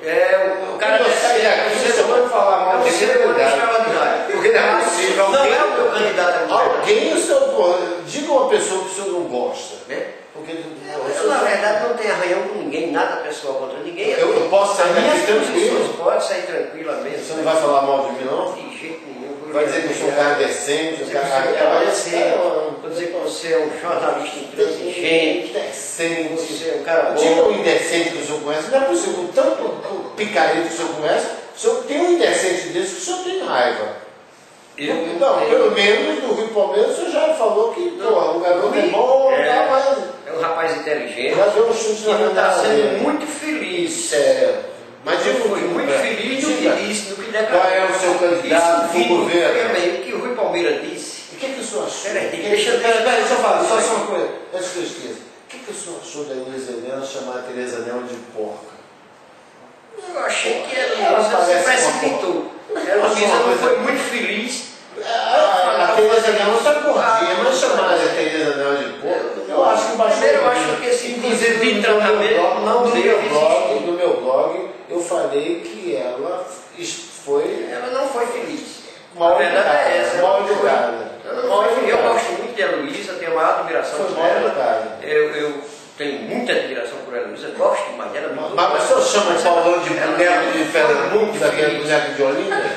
O cara deve ser, você não pode falar mal, você não pode extraordinário. Porque não é possível. Não é o meu candidato a governador. Alguém, o senhor, diga uma pessoa que o senhor não gosta. Porque eu, na verdade, não tenho arranhão com ninguém, nada pessoal contra ninguém. Eu posso sair daqui tranquilo? Pode sair tranquilamente. Você não vai falar mal de mim, não? De jeito nenhum. Vai dizer que eu sou um cara decente, vou dizer que você é um jornalista intransigente. Indecente. Você é um cara bom. Diga o indecente que o senhor conhece. Não é possível, com tanto picareta que o senhor conhece, o senhor tem um indecente desse que o senhor tem raiva. Pelo menos do Rio Palmeiras, o senhor já falou que o garoto é bom, é um rapaz inteligente. Já deu um chute na está sendo dele. muito feliz. Mas eu fui muito feliz no que disse, no que declarou. Qual é o seu candidato para o governo? O que o Rui Palmeira disse. O que o senhor achou? Deixa eu falar, só uma coisa, antes que eu esqueça. O que o senhor achou da Luísa Helena chamar a Tereza Nel de porca? Eu achei que ela se precipitou. A Luísa não foi muito feliz. A Tereza Nel está gordinha, mas chamar a Tereza Nel de porca, eu acho que baixou. Eu acho que esse inclusive de tratamento não deu. No meu blog, eu falei que ela não foi feliz. A verdade é essa. Mal educada. Eu gosto muito de Luísa, tenho a maior admiração por ela. tenho muita admiração por Heloísa, gosto demais dela. Mas o senhor chama o Paulão de boneco de Pernambuco, daquele boneco de Olinda?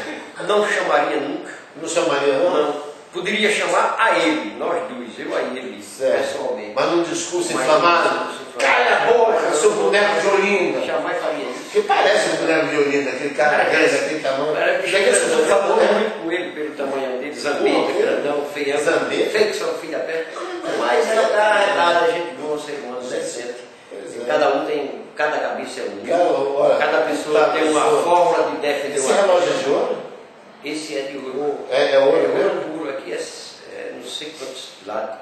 Não chamaria nunca. Não chamaria, não? Não. Poderia chamar a ele, nós dois, eu a ele, pessoalmente. Mas num discurso inflamado, cala a boca, seu boneco de Olinda. Jamais faria isso. Que parece um boneco de Olinda, aquele cara grande, aquele tamanho. Eu falo muito com ele pelo tamanho dele, Zambeta, grandão, feião. Zambeta? Feio que só filho da pé. Mas ela está arretada, gente boa, ser humano, decente. Cada um tem, cada cabeça é única. Cada pessoa tem uma fórmula de defender esse relógio é de ouro? Esse é de ouro. É ouro mesmo? É ouro puro. Aqui é não sei quantos lados.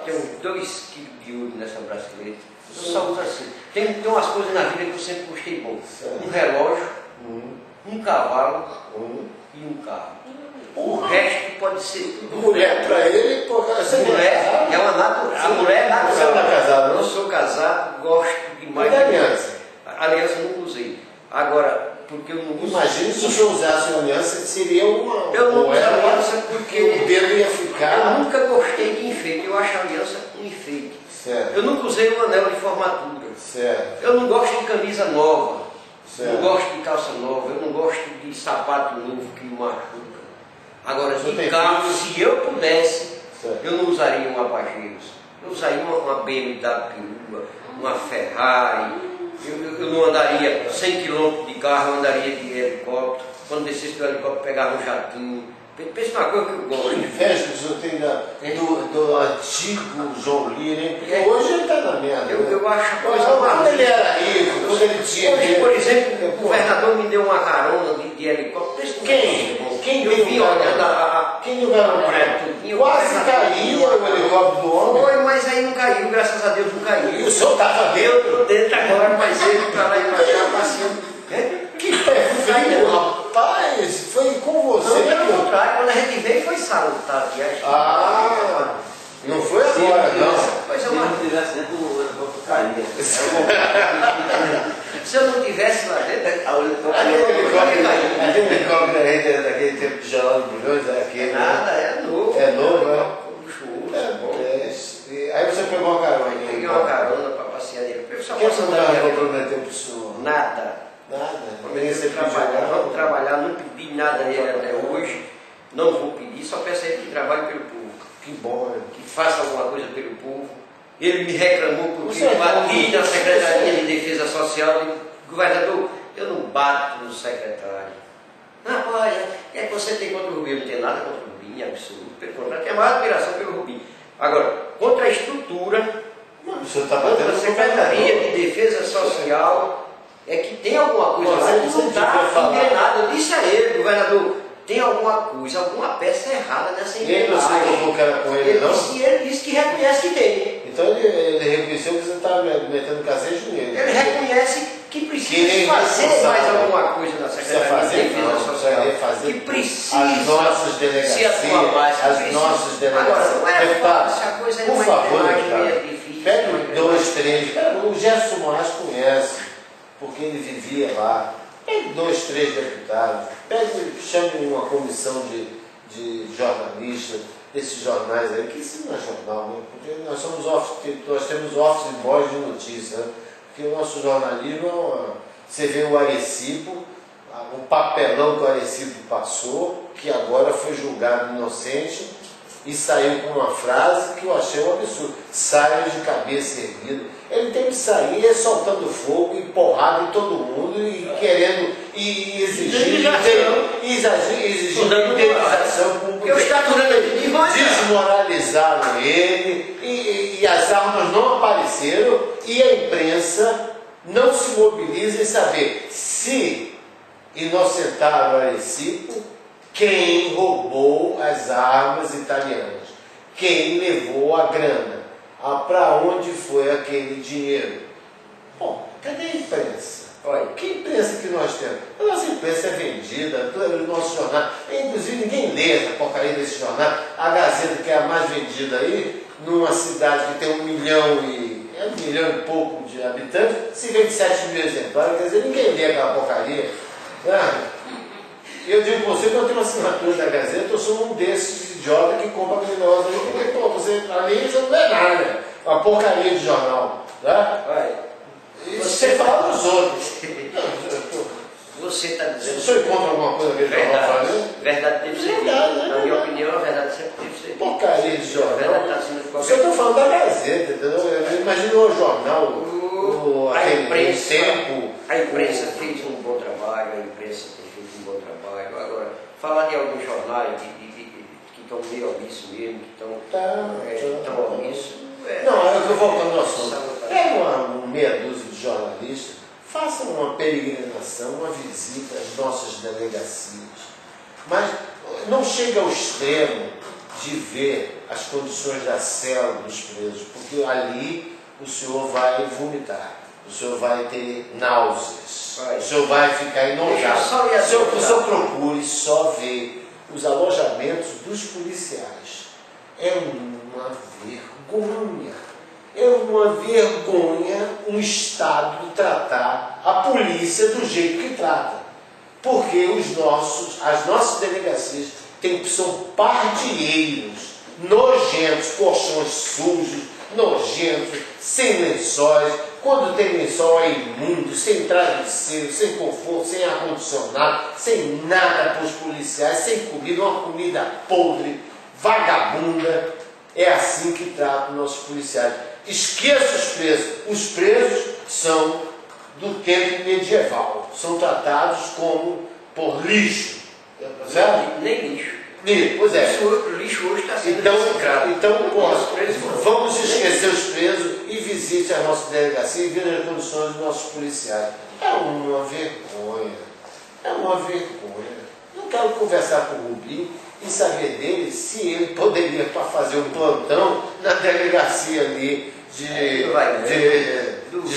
Tem uns 2 quilos de ouro nessa bracelete. Eu só uso assim. Tem umas coisas na vida que eu sempre gostei bom. Um relógio, um cavalo e um carro. O resto pode ser tudo. Mulher para ele, pô, cara, você mulher é uma natural. A mulher é natural. Você não é casado, não? Eu sou casado, gosto demais. E da aliança? A aliança eu nunca usei. Agora, porque eu não uso. Imagina se o senhor usasse uma aliança, seria uma. Eu não uso aliança porque o dedo ia ficar. Eu nunca gostei de enfeite, eu acho a aliança um enfeite. Certo. Eu nunca usei um anel de formatura. Certo. Eu não gosto de camisa nova. Certo. Não gosto de calça nova. Eu não gosto de sapato novo que me machuca. Agora, de carro, se eu pudesse, certo, eu não usaria uma Pajero. Eu usaria uma BMW perua, uma Ferrari. Eu não andaria 100 km de carro, eu andaria de helicóptero. Quando descesse do helicóptero, pegava um jatinho. Pensa uma coisa que eu gosto. Que inveja que o senhor tem do antigo João Lira, hein? Porque hoje ele está na merda. Eu acho a coisa quando ele era rico, quando ele tinha. Hoje, por exemplo, o governador me deu uma carona de helicóptero. Quem eu vi olhando quem deu carona? Quase caía o helicóptero do homem. Foi, mas aí não caiu, graças a Deus não caiu. E o senhor estava dentro? Dentro agora, mas ele para lá e para cá, passeando. Que perfeito, rapaz! Foi com você. Não, pelo contrário, quando a gente veio foi salutar a viagem. Ah, não foi agora, não. Pois é, se não tivesse dentro, o helicóptero caía. Se eu não tivesse lá dentro, aquele helicóptero aí daquele tempo de Geraldo Bulhões, aquele. Nada, é novo. É novo, né? Luxuoso. Aí você pegou uma carona. Peguei uma carona para passear nele. O que você não prometeu para o senhor? Nada. Prometeu trabalhar, vamos trabalhar, não pedi nada nele até hoje, não vou pedir, só peço a ele que trabalhe pelo povo. Que bom, né? Que faça alguma coisa pelo povo. Ele me reclamou porque eu bati na Secretaria de Defesa Social e disse, governador, eu não bato no secretário. Rapaz, é que você tem contra o Rubinho, não tem nada contra o Rubinho, absoluto, pelo contrário, tem mais admiração pelo Rubinho. Agora, contra a estrutura, contra a Secretaria de Defesa Social, é que tem alguma coisa lá que não está enganado. Eu disse a ele, governador, tem alguma coisa, alguma peça errada nessa engrenagem. Ele não se colocou cara com ele, não? Ele disse que reconhece que tem. Então ele reconheceu que você estava metendo casejo nele. Ele reconhece que precisa fazer mais alguma coisa na Secretaria de Defesa Social. Que precisa as nossas delegacias, as nossas delegacias. Agora, não é deputado, essa coisa por favor, é difícil. pegue 2, 3. O Gerson Moraes conhece, porque ele vivia lá. Pegue 2, 3 deputados. Chame uma comissão de jornalistas, desses jornais aí, que isso não é jornal, né? Porque nós temos office boys de notícia, né? Porque o nosso jornalismo é você vê o Arecibo, o papelão que o Arecibo passou, que agora foi julgado inocente e saiu com uma frase que eu achei um absurdo: saio de cabeça erguida. Ele tem que sair soltando fogo e porrada em todo mundo e querendo e exigindo indenização pública. Desmoralizaram ele e as armas não apareceram e a imprensa não se mobiliza em saber se inocentaram Arecibo, quem roubou as armas italianas, quem levou a grana. Para onde foi aquele dinheiro? Bom, cadê a imprensa? Olha, que imprensa que nós temos? A nossa imprensa é vendida, o nosso jornal, inclusive ninguém lê essa porcaria desse jornal. A Gazeta, que é a mais vendida aí, numa cidade que tem 1 milhão e pouco de habitantes, se vende 7 mil exemplares, quer dizer, ninguém lê aquela porcaria. Eu digo para você que eu tenho uma assinatura da Gazeta, eu sou um desses idiotas que compra aquele negócio ali, porque, pô, você, pra mim, isso não é nada. uma porcaria de jornal. Né? Vai. E sem falar dos outros. Você está dizendo. O senhor encontra alguma coisa que ele jornal fazendo? Verdade deve ser. Verdade, né? Na minha opinião, a verdade sempre deve ser. Porcaria de jornal. Verdade está acima de O qualquer senhor está falando da Gazeta, entendeu? Imagina o jornal, aquele Tempo. A imprensa fez um bom trabalho, a imprensa tem feito um bom trabalho. Agora, falar de alguns jornais que estão meio omisso mesmo, que estão omisso. Não, eu voltando ao assunto. Pega uma meia dúzia de jornalistas, façam uma peregrinação, uma visita às nossas delegacias. Mas não chega ao extremo de ver as condições da cela dos presos, porque ali o senhor vai vomitar, o senhor vai ter náuseas, o senhor vai ficar enojado. O senhor procure só ver os alojamentos dos policiais. É uma vergonha. É uma vergonha um Estado tratar a polícia do jeito que trata. Porque as nossas delegacias são pardinheiros, nojentos, colchões sujos, nojentos, sem lençóis. Quando tem lençol é imundo, sem travesseiro, sem conforto, sem ar-condicionado, sem nada para os policiais, sem comida, uma comida podre, vagabunda. É assim que tratam nossos policiais. Esqueça os presos. Os presos são do tempo medieval. São tratados como por lixo. Certo? Nem lixo. Pois é. O lixo hoje está sendo reciclado. Então, vamos esquecer os presos e visite a nossa delegacia e veja as condições dos nossos policiais. É uma vergonha. É uma vergonha. Não quero conversar com o Rubinho e saber dele se ele poderia fazer um plantão na delegacia ali de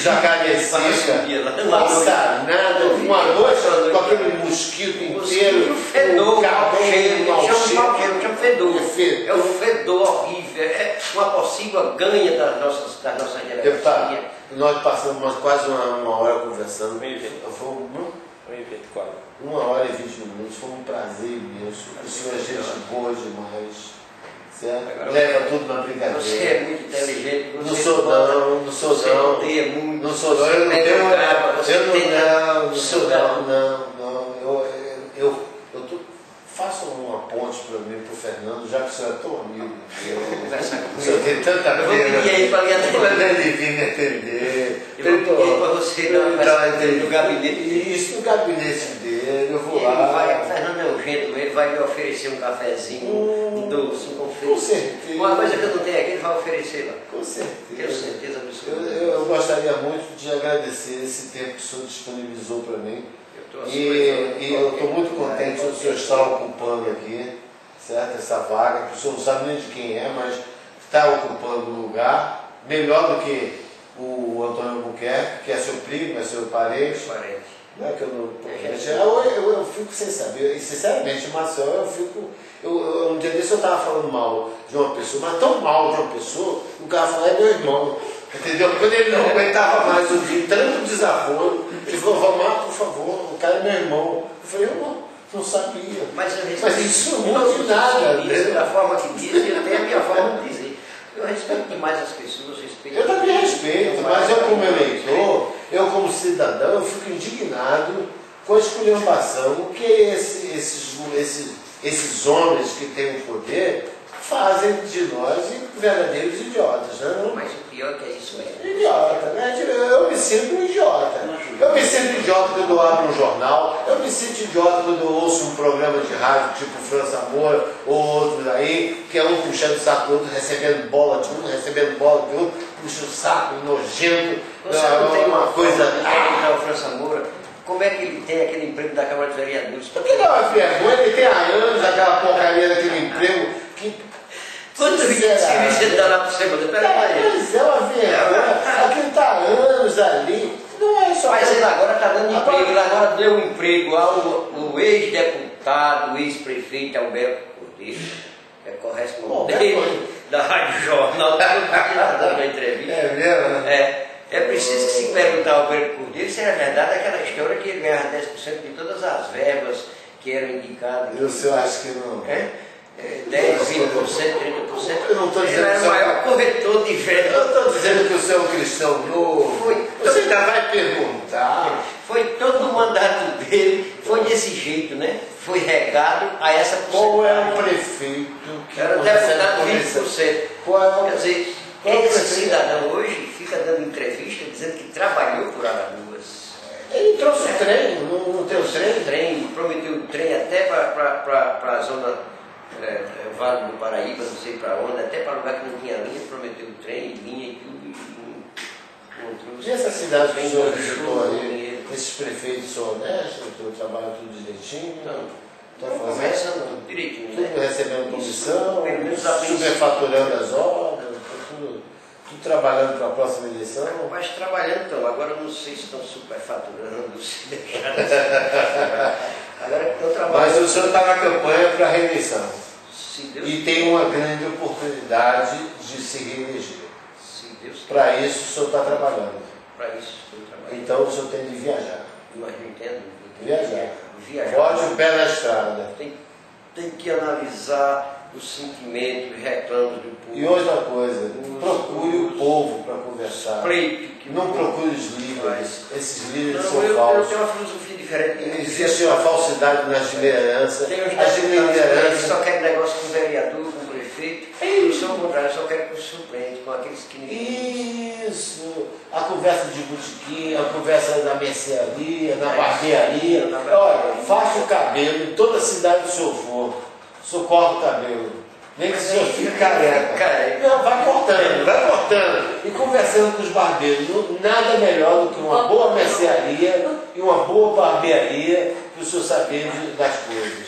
Jacarezinga. Nossa, nada, uma noite com aquele mosquito inteiro, fedor, cheiro. É um fedor horrível, é uma possível ganha das nossas delegacias. Deputado, nós passamos quase uma hora conversando. Foi 1 hora e 20 minutos, foi um prazer imenso. O senhor é gente boa demais. Certo? Leva tudo na brincadeira. Você é muito inteligente. Não sou não. Não sou não. Eu faça uma ponte para mim, para o Fernando, já que o senhor é tão amigo. Eu vou conversar com O senhor tem tanta pena. Eu vou pedir aí para ele vir me atender. Eu vou pedir para você no gabinete. Isso, no gabinete dele, eu vou lá. O Fernando é urgente, ele vai me oferecer um cafezinho, um doce, um confeito. Com certeza. Uma coisa que eu não tenho aqui, ele vai oferecer lá. Com certeza. Tenho certeza absoluta. Eu gostaria muito de agradecer esse tempo que o senhor disponibilizou para mim. E eu estou muito contente de o senhor estar ocupando aqui, certo? Essa vaga, que o senhor não sabe nem de quem é, mas está ocupando o lugar, melhor do que o Antônio Albuquerque, que é seu primo, é seu parente. Não é que eu fico sem saber, e sinceramente, Marcel, um dia desse eu estava falando mal de uma pessoa, mas tão mal de uma pessoa, o cara falou, é meu irmão. Entendeu? Quando ele não aguentava mais o dia, tanto desaforo, ele falou, Valmar, por favor, o cara é meu irmão. Eu falei, eu não sabia. Mas isso não muda de nada. Da forma que diz, eu tenho a minha forma de dizer. Eu respeito demais as pessoas, eu também respeito, mas eu como eleitor, eu como cidadão, eu fico indignado com a esculhambação que esses homens que têm o poder fazem de nós verdadeiros idiotas, né? Mas o pior que é isso é. Idiota, né? Eu me sinto um idiota. Eu me sinto idiota quando eu abro um jornal, eu me sinto idiota quando eu ouço um programa de rádio tipo França Moura ou outro aí, que é um puxando o saco do outro, recebendo bola de um, recebendo bola de outro, puxa o saco, nojento. Você não tem uma coisa. O França Moura, como é que ele tem aquele emprego da Câmara dos Vereadores? Porque não é vergonha, ele tem há anos aquela porcaria daquele emprego que. Quanto serviço ele dá lá por semana? Mas é uma vergonha. Aquele está há anos ali. Não é só. Mas ele agora está dando emprego, ele agora deu um emprego ao ex-deputado, ex-prefeito Alberto Cordeiro, que é correspondente da Rádio Jornal, está dando a entrevista. É mesmo? É preciso que se perguntar ao Alberto Cordeiro se era verdade aquela história que ele ganhava 10% de todas as verbas que eram indicadas. Eu acho que não. 10, 20%, 30%. Eu não estou dizendo ele era que o maior corretor de vendas. Eu não estou dizendo que o senhor é um cristão novo. Você ainda vai perguntar. Foi todo o mandato dele, foi desse jeito, né? Foi regado a essa Qual é o porcentagem. prefeito que Era deputado 20%. Qual é o... Quer dizer, esse cidadão hoje fica dando entrevista dizendo que trabalhou por Alagoas. Ele trouxe o trem, não tem o trem? Trem, prometeu o trem até para a zona Vale do Paraíba, não sei para onde, até para lugar que não tinha linha, prometeu o trem, linha e tudo. E essa cidade que o senhor visitou aí, esses prefeitos são honestos, trabalham tudo direitinho? Estão Começando tudo direitinho, né? Tudo recebendo comissão, Isso, superfaturando as obras, tudo trabalhando para a próxima eleição? Mas trabalhando estão, agora eu não sei se estão superfaturando, se deixaram agora estão trabalhando. Mas o senhor está na campanha para a reeleição. Se Deus E tem uma grande oportunidade de se reeleger. Se Deus Para isso o senhor está trabalhando. Para isso estou trabalhando. Então o senhor tem de viajar. Mas não entendo. Viajar. Bote o pé na estrada. Tem que analisar o sentimento e reclamos do povo. E outra coisa, procure o povo para conversar. Pleito que Não o procure povo os líderes. faz. Esses líderes Não, são eu falsos. tenho uma filosofia diferente. Existe uma falsidade nas lideranças. Tem uns As deputados que lideranças. só querem negócio com o vereador, com o prefeito. Eu sou o contrário, eu só quero com o suplente, com aqueles que... Isso, a conversa de botequim, a conversa na mercearia, na barbearia. Olha, faça o cabelo em toda a cidade que o senhor for. O senhor corta o cabelo. Nem que o senhor fique careca. Não, vai cortando. E conversando com os barbeiros. Nada melhor do que uma boa mercearia e uma boa barbearia para o senhor saber das coisas.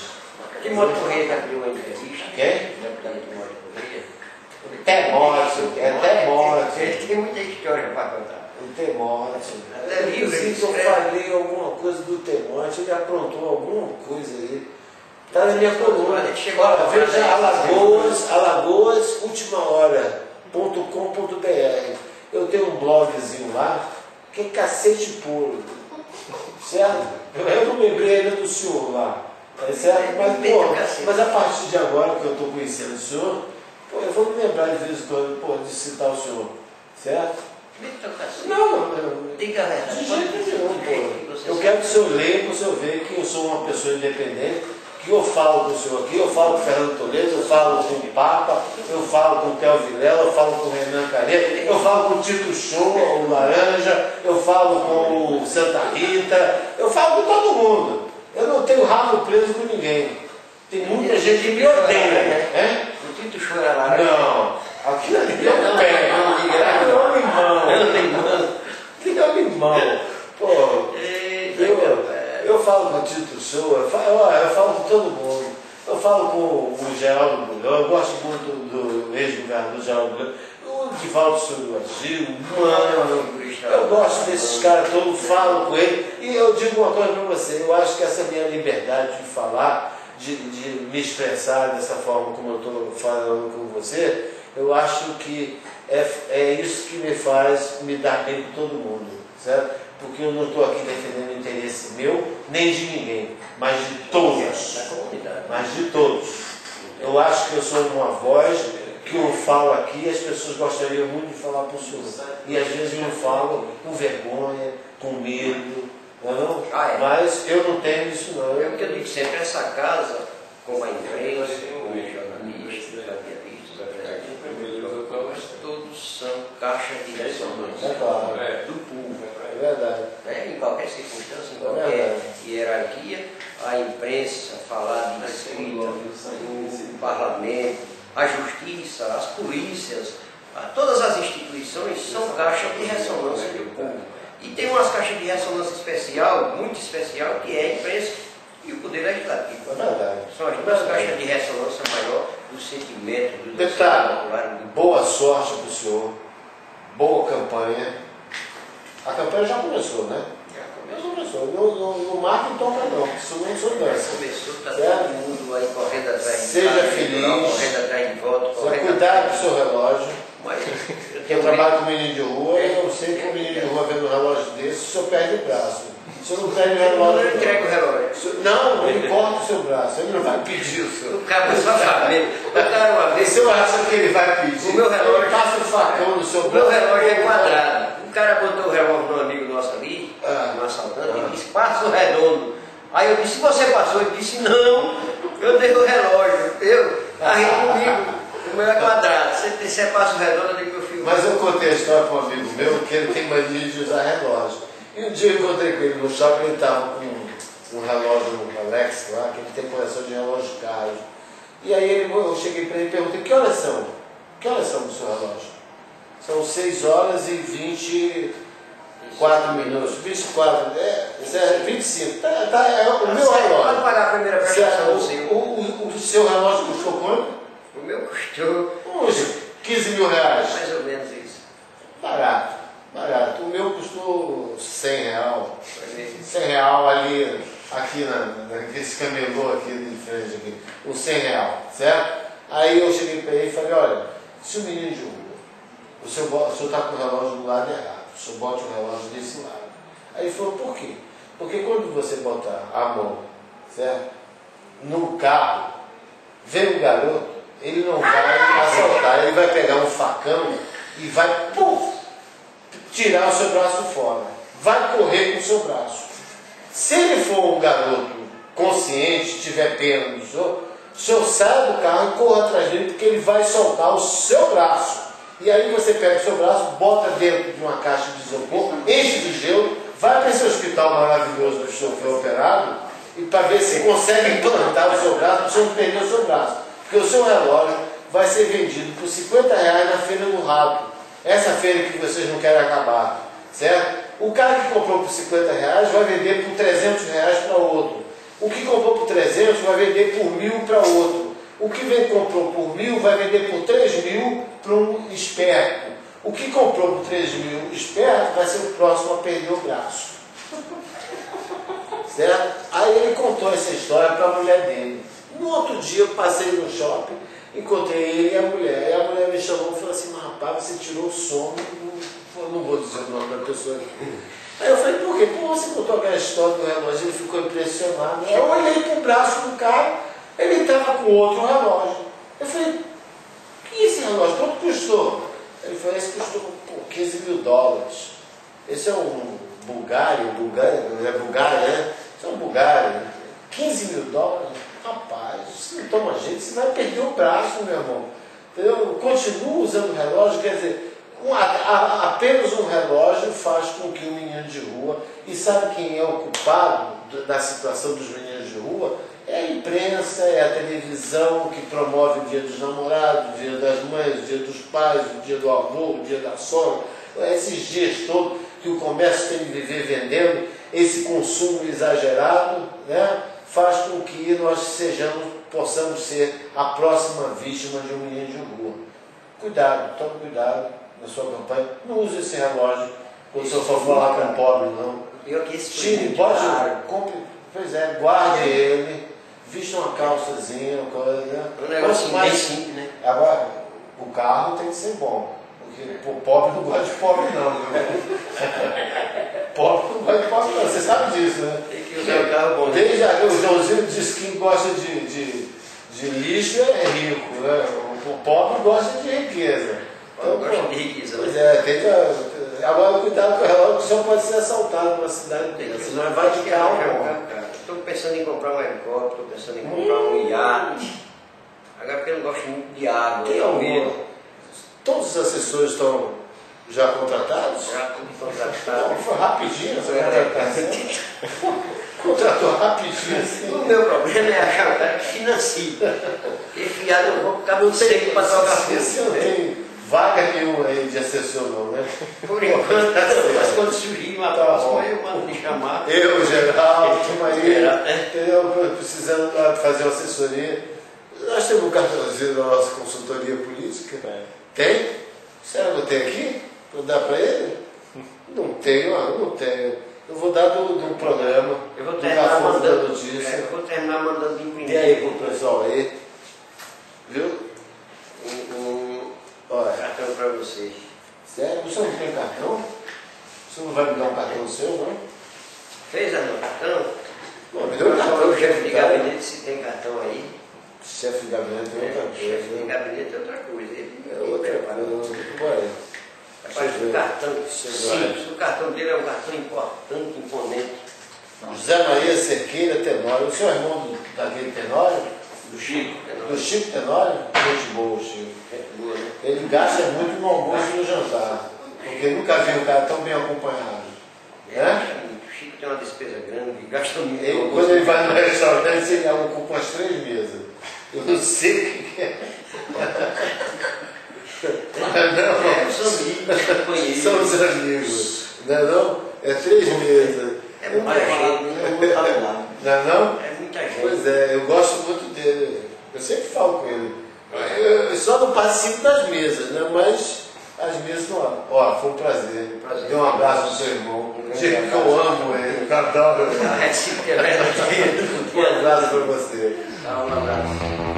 Timóteo Correia já deu uma entrevista. Quem? O deputado Timóteo Correia. Temóteo. Ele tem muita história para contar. O Temóteo. É livre, Inclusive, eu escreve. falei alguma coisa do Temóteo, ele aprontou alguma coisa aí. Está na minha coluna. Olha, veja Alagoas Última Hora.com.br. Eu tenho um blogzinho lá que é cacete puro. Certo? Eu não lembrei ainda do senhor lá. Certo? Mas a partir de agora que eu estou conhecendo o senhor, eu vou me lembrar de vez em quando de citar o senhor. Certo? Não. Diga a verdade. De jeito nenhum, pô. Eu quero que o senhor leia para o senhor ver que eu sou uma pessoa independente, que eu falo com o senhor aqui, eu falo com o Fernando Toledo, eu falo com o Papa, eu falo com o Theo Vilela, eu falo com o Renan Calheiros, eu falo com o Tito Show, o Laranja, eu falo com o Santa Rita, eu falo com todo mundo. Eu não tenho rabo preso com ninguém. Tem muita gente que me odeia, né? O Tito Show era Laranja. Não, aquilo ali é um pé. Aquilo é um limão. Pô, eu falo com o Tito Show, eu falo com todo mundo. Eu falo com o Geraldo Bulhão, eu gosto muito do ex-governador Geraldo Bulhão, o Divaldo Souza Gil, eu gosto desses caras todos, falo com ele, e eu digo uma coisa para você, eu acho que essa minha liberdade de falar, de me expressar dessa forma como eu estou falando com você, eu acho que é isso que me faz me dar bem com todo mundo, certo? Porque eu não estou aqui defendendo o interesse meu, nem de ninguém, mas de todos. Mas de todos. Eu acho que eu sou uma voz que eu falo aqui e as pessoas gostariam muito de falar para o senhor. E às vezes eu falo com vergonha, com medo, não? Mas eu não tenho isso não. É o que eu digo sempre, essa casa, como a imprensa, como os jornalistas, radialistas, apresentadores, todos são caixas de ressonância do povo. É verdade. Em qualquer circunstância, em qualquer hierarquia, a imprensa, falar de escrita, o parlamento, a justiça, as polícias, todas as instituições são caixas de ressonância do povo. E tem umas caixas de ressonância especial, muito especial, que é a imprensa e o poder legislativo. É verdade. São as duas caixas de ressonância maior do sentimento, do Deputado, popular. boa sorte para o senhor, boa campanha. A campanha já começou, né? Já começou. Não marca e toca não, porque senão não sou dança. Começou, está todo mundo aí correndo atrás de Seja carro, feliz. correndo atrás de voto, correndo Cuidado atrás com o seu relógio. Mas Eu trabalho com menino de rua, eu sei que o menino de rua vendo um relógio desse, o senhor perde o braço. O senhor não perde o eu não relógio. entrego o relógio. Não, não importa o seu braço, ele não vai pedir o seu. O cara só família. O cara uma vez. Você acha que ele vai pedir? O meu relógio. Ele passa o facão no seu O braço. meu relógio é quadrado. O cara botou o relógio no amigo nosso ali, no assaltante, e disse, passa o redondo. Aí eu disse, se você passou, ele disse, não, eu dei o relógio. Aí comigo, o meu é quadrado. Você passa o redondo, eu digo, meu filho. Mas eu contei a história para um amigo meu que ele tem mania de usar relógio. E um dia eu encontrei com ele no shopping, ele estava com um relógio no Alex lá, que ele tem coleção de relógios caros. E aí eu cheguei para ele e perguntei, que horas são? Que horas são do seu relógio? São 6 horas e 24 minutos. 24, isso é 25. É o meu relógio. Pode pagar a primeira prestação do seu. O seu relógio custou quanto? O meu custou. Uns 15 mil reais. Mais ou menos isso. Barato, barato. O meu custou 100 real. 100 real ali, aqui nesse camelô aqui de frente aqui. Uns 100 real, certo? Aí eu cheguei para ele e falei, olha, se o menino de rua, o senhor está com o relógio do lado errado, o senhor bote o relógio desse lado. Aí ele falou, por quê? Porque quando você botar a mão, certo? No carro, vem um garoto, ele não vai assaltar, ele vai pegar um facão e vai, puf, tirar o seu braço fora. Vai correr com o seu braço. Se ele for um garoto consciente, tiver pena do senhor sai do carro e corra atrás dele, porque ele vai soltar o seu braço. E aí você pega o seu braço, bota dentro de uma caixa de isopor, enche de gelo, vai para esse hospital maravilhoso que o senhor foi operado, e para ver se consegue implantar o seu braço, para o senhor não perder o seu braço. Porque o seu relógio vai ser vendido por 50 reais na feira do rabo. Essa feira que vocês não querem acabar, certo? O cara que comprou por 50 reais vai vender por 300 reais para outro. O que comprou por 300 vai vender por 1.000 para outro. O que comprou por 1.000 vai vender por 3.000 para um esperto. O que comprou por 3.000 esperto vai ser o próximo a perder o braço. Certo? Aí ele contou essa história para a mulher dele. No outro dia eu passei no shopping, encontrei ele e a mulher. E a mulher me chamou e falou assim, mas rapaz, você tirou o sono. Eu não vou dizer o nome da pessoa aqui. Aí eu falei, por quê? Pô, você contou aquela história do relógio, ele ficou impressionado. Eu olhei para o braço do cara, ele estava com outro relógio. Eu falei, que esse relógio? Quanto custou? Ele falou, esse custou 15 mil dólares. Esse é um Bulgária, é Bulgária, né? Esse é um Bulgária. 15 mil dólares? Rapaz, você não toma jeito, você vai perder o braço, meu irmão. Entendeu? Continua usando o relógio, quer dizer, apenas um relógio faz com que o menino de rua, e sabe quem é o culpado da situação dos meninos de rua? É a imprensa, é a televisão que promove o dia dos namorados, o dia das mães, o dia dos pais, o dia do avô, o dia da sogra, esses dias todos que o comércio tem de viver vendendo, esse consumo exagerado, né, faz com que nós possamos ser a próxima vítima de um menino de rua. Cuidado, tome cuidado na sua campanha, não use esse relógio quando o senhor for falar com um pobre, não. Eu que Tire, bote, compre, pois é, guarde ele, vista uma calçazinha, uma coisa, né? Um negócio bem simples, né? Agora, o carro tem que ser bom, porque o pobre não gosta de pobre não, viu? Pobre não gosta de pobre não, você sabe disso, né? Tem que usar o carro bom. Desde o Joãozinho disse que quem gosta de lixo é rico, né? O pobre gosta de riqueza. Então, gosta de riqueza, pois né? Agora cuidado com o relógio, que o senhor pode ser assaltado numa cidade dessa, mas vai de carro bom. Estou pensando em comprar um helicóptero, estou pensando em comprar um iate. Agora porque eu não gosto muito de água. Tem algum? Todos os assessores estão já contratados? Já tudo contratado. Foi rapidinho essa contratação. Contratou rapidinho assim. O meu problema é achar o cara que financia. Porque fiado eu vou ficar muito seco para tocar Você não tem vaga nenhuma aí de assessor não, né? Por enquanto, mas quando surgir uma próxima, eu mando me chamar. Eu, geral, turma aí, Geral, né? entendeu? Precisando fazer uma assessoria. Nós temos um cartãozinho da nossa consultoria política. Tem? Será que eu tenho aqui? Para dar para ele? Não tenho, não tenho. Eu vou dar do programa. Eu vou do terminar Café da mandando. Notícia. Eu vou terminar mandando imprimir. E aí pro pessoal aí? Viu? Olha. Cartão para vocês. Sério? Você não tem cartão? Você não vai me dar um cartão seu, não? Fez a nota? Cartão? Pô, me deu um cartão. O chefe de gabinete, se tem cartão aí. Chefe de gabinete é outra coisa. Chefe de gabinete é outra coisa. Ele É outra coisa. Rapaz, o cartão, sim, o cartão dele é um cartão importante, imponente. José Maria Cerqueira Tenório. O senhor é irmão daquele Tenório? Do Chico. Do Chico Tenório? Gente boa, Chico. Boa, né? Ele gasta muito no almoço e no jantar. Porque nunca vi um cara tão bem acompanhado. Né? O Chico tem uma despesa grande, gasta muito. Quando ele vai no restaurante, ele ocupa umas 3 mesas. Eu não sei o que é. Não, Os amigos, companheiros. são os amigos. Não é não? É 3 mesas. É muita Mais barato, gente. não é muito falado. Não é não? É muita gente. Pois é, eu gosto muito dele. Eu sempre falo com ele. Eu só não participo das mesas, né? Mas as mesas não há. Ó, foi um prazer. Prazer. Dê um abraço ao seu irmão. Gente, que eu amo ele, eu adoro ele. É, sim, é verdade. Um abraço para você. Dá um abraço.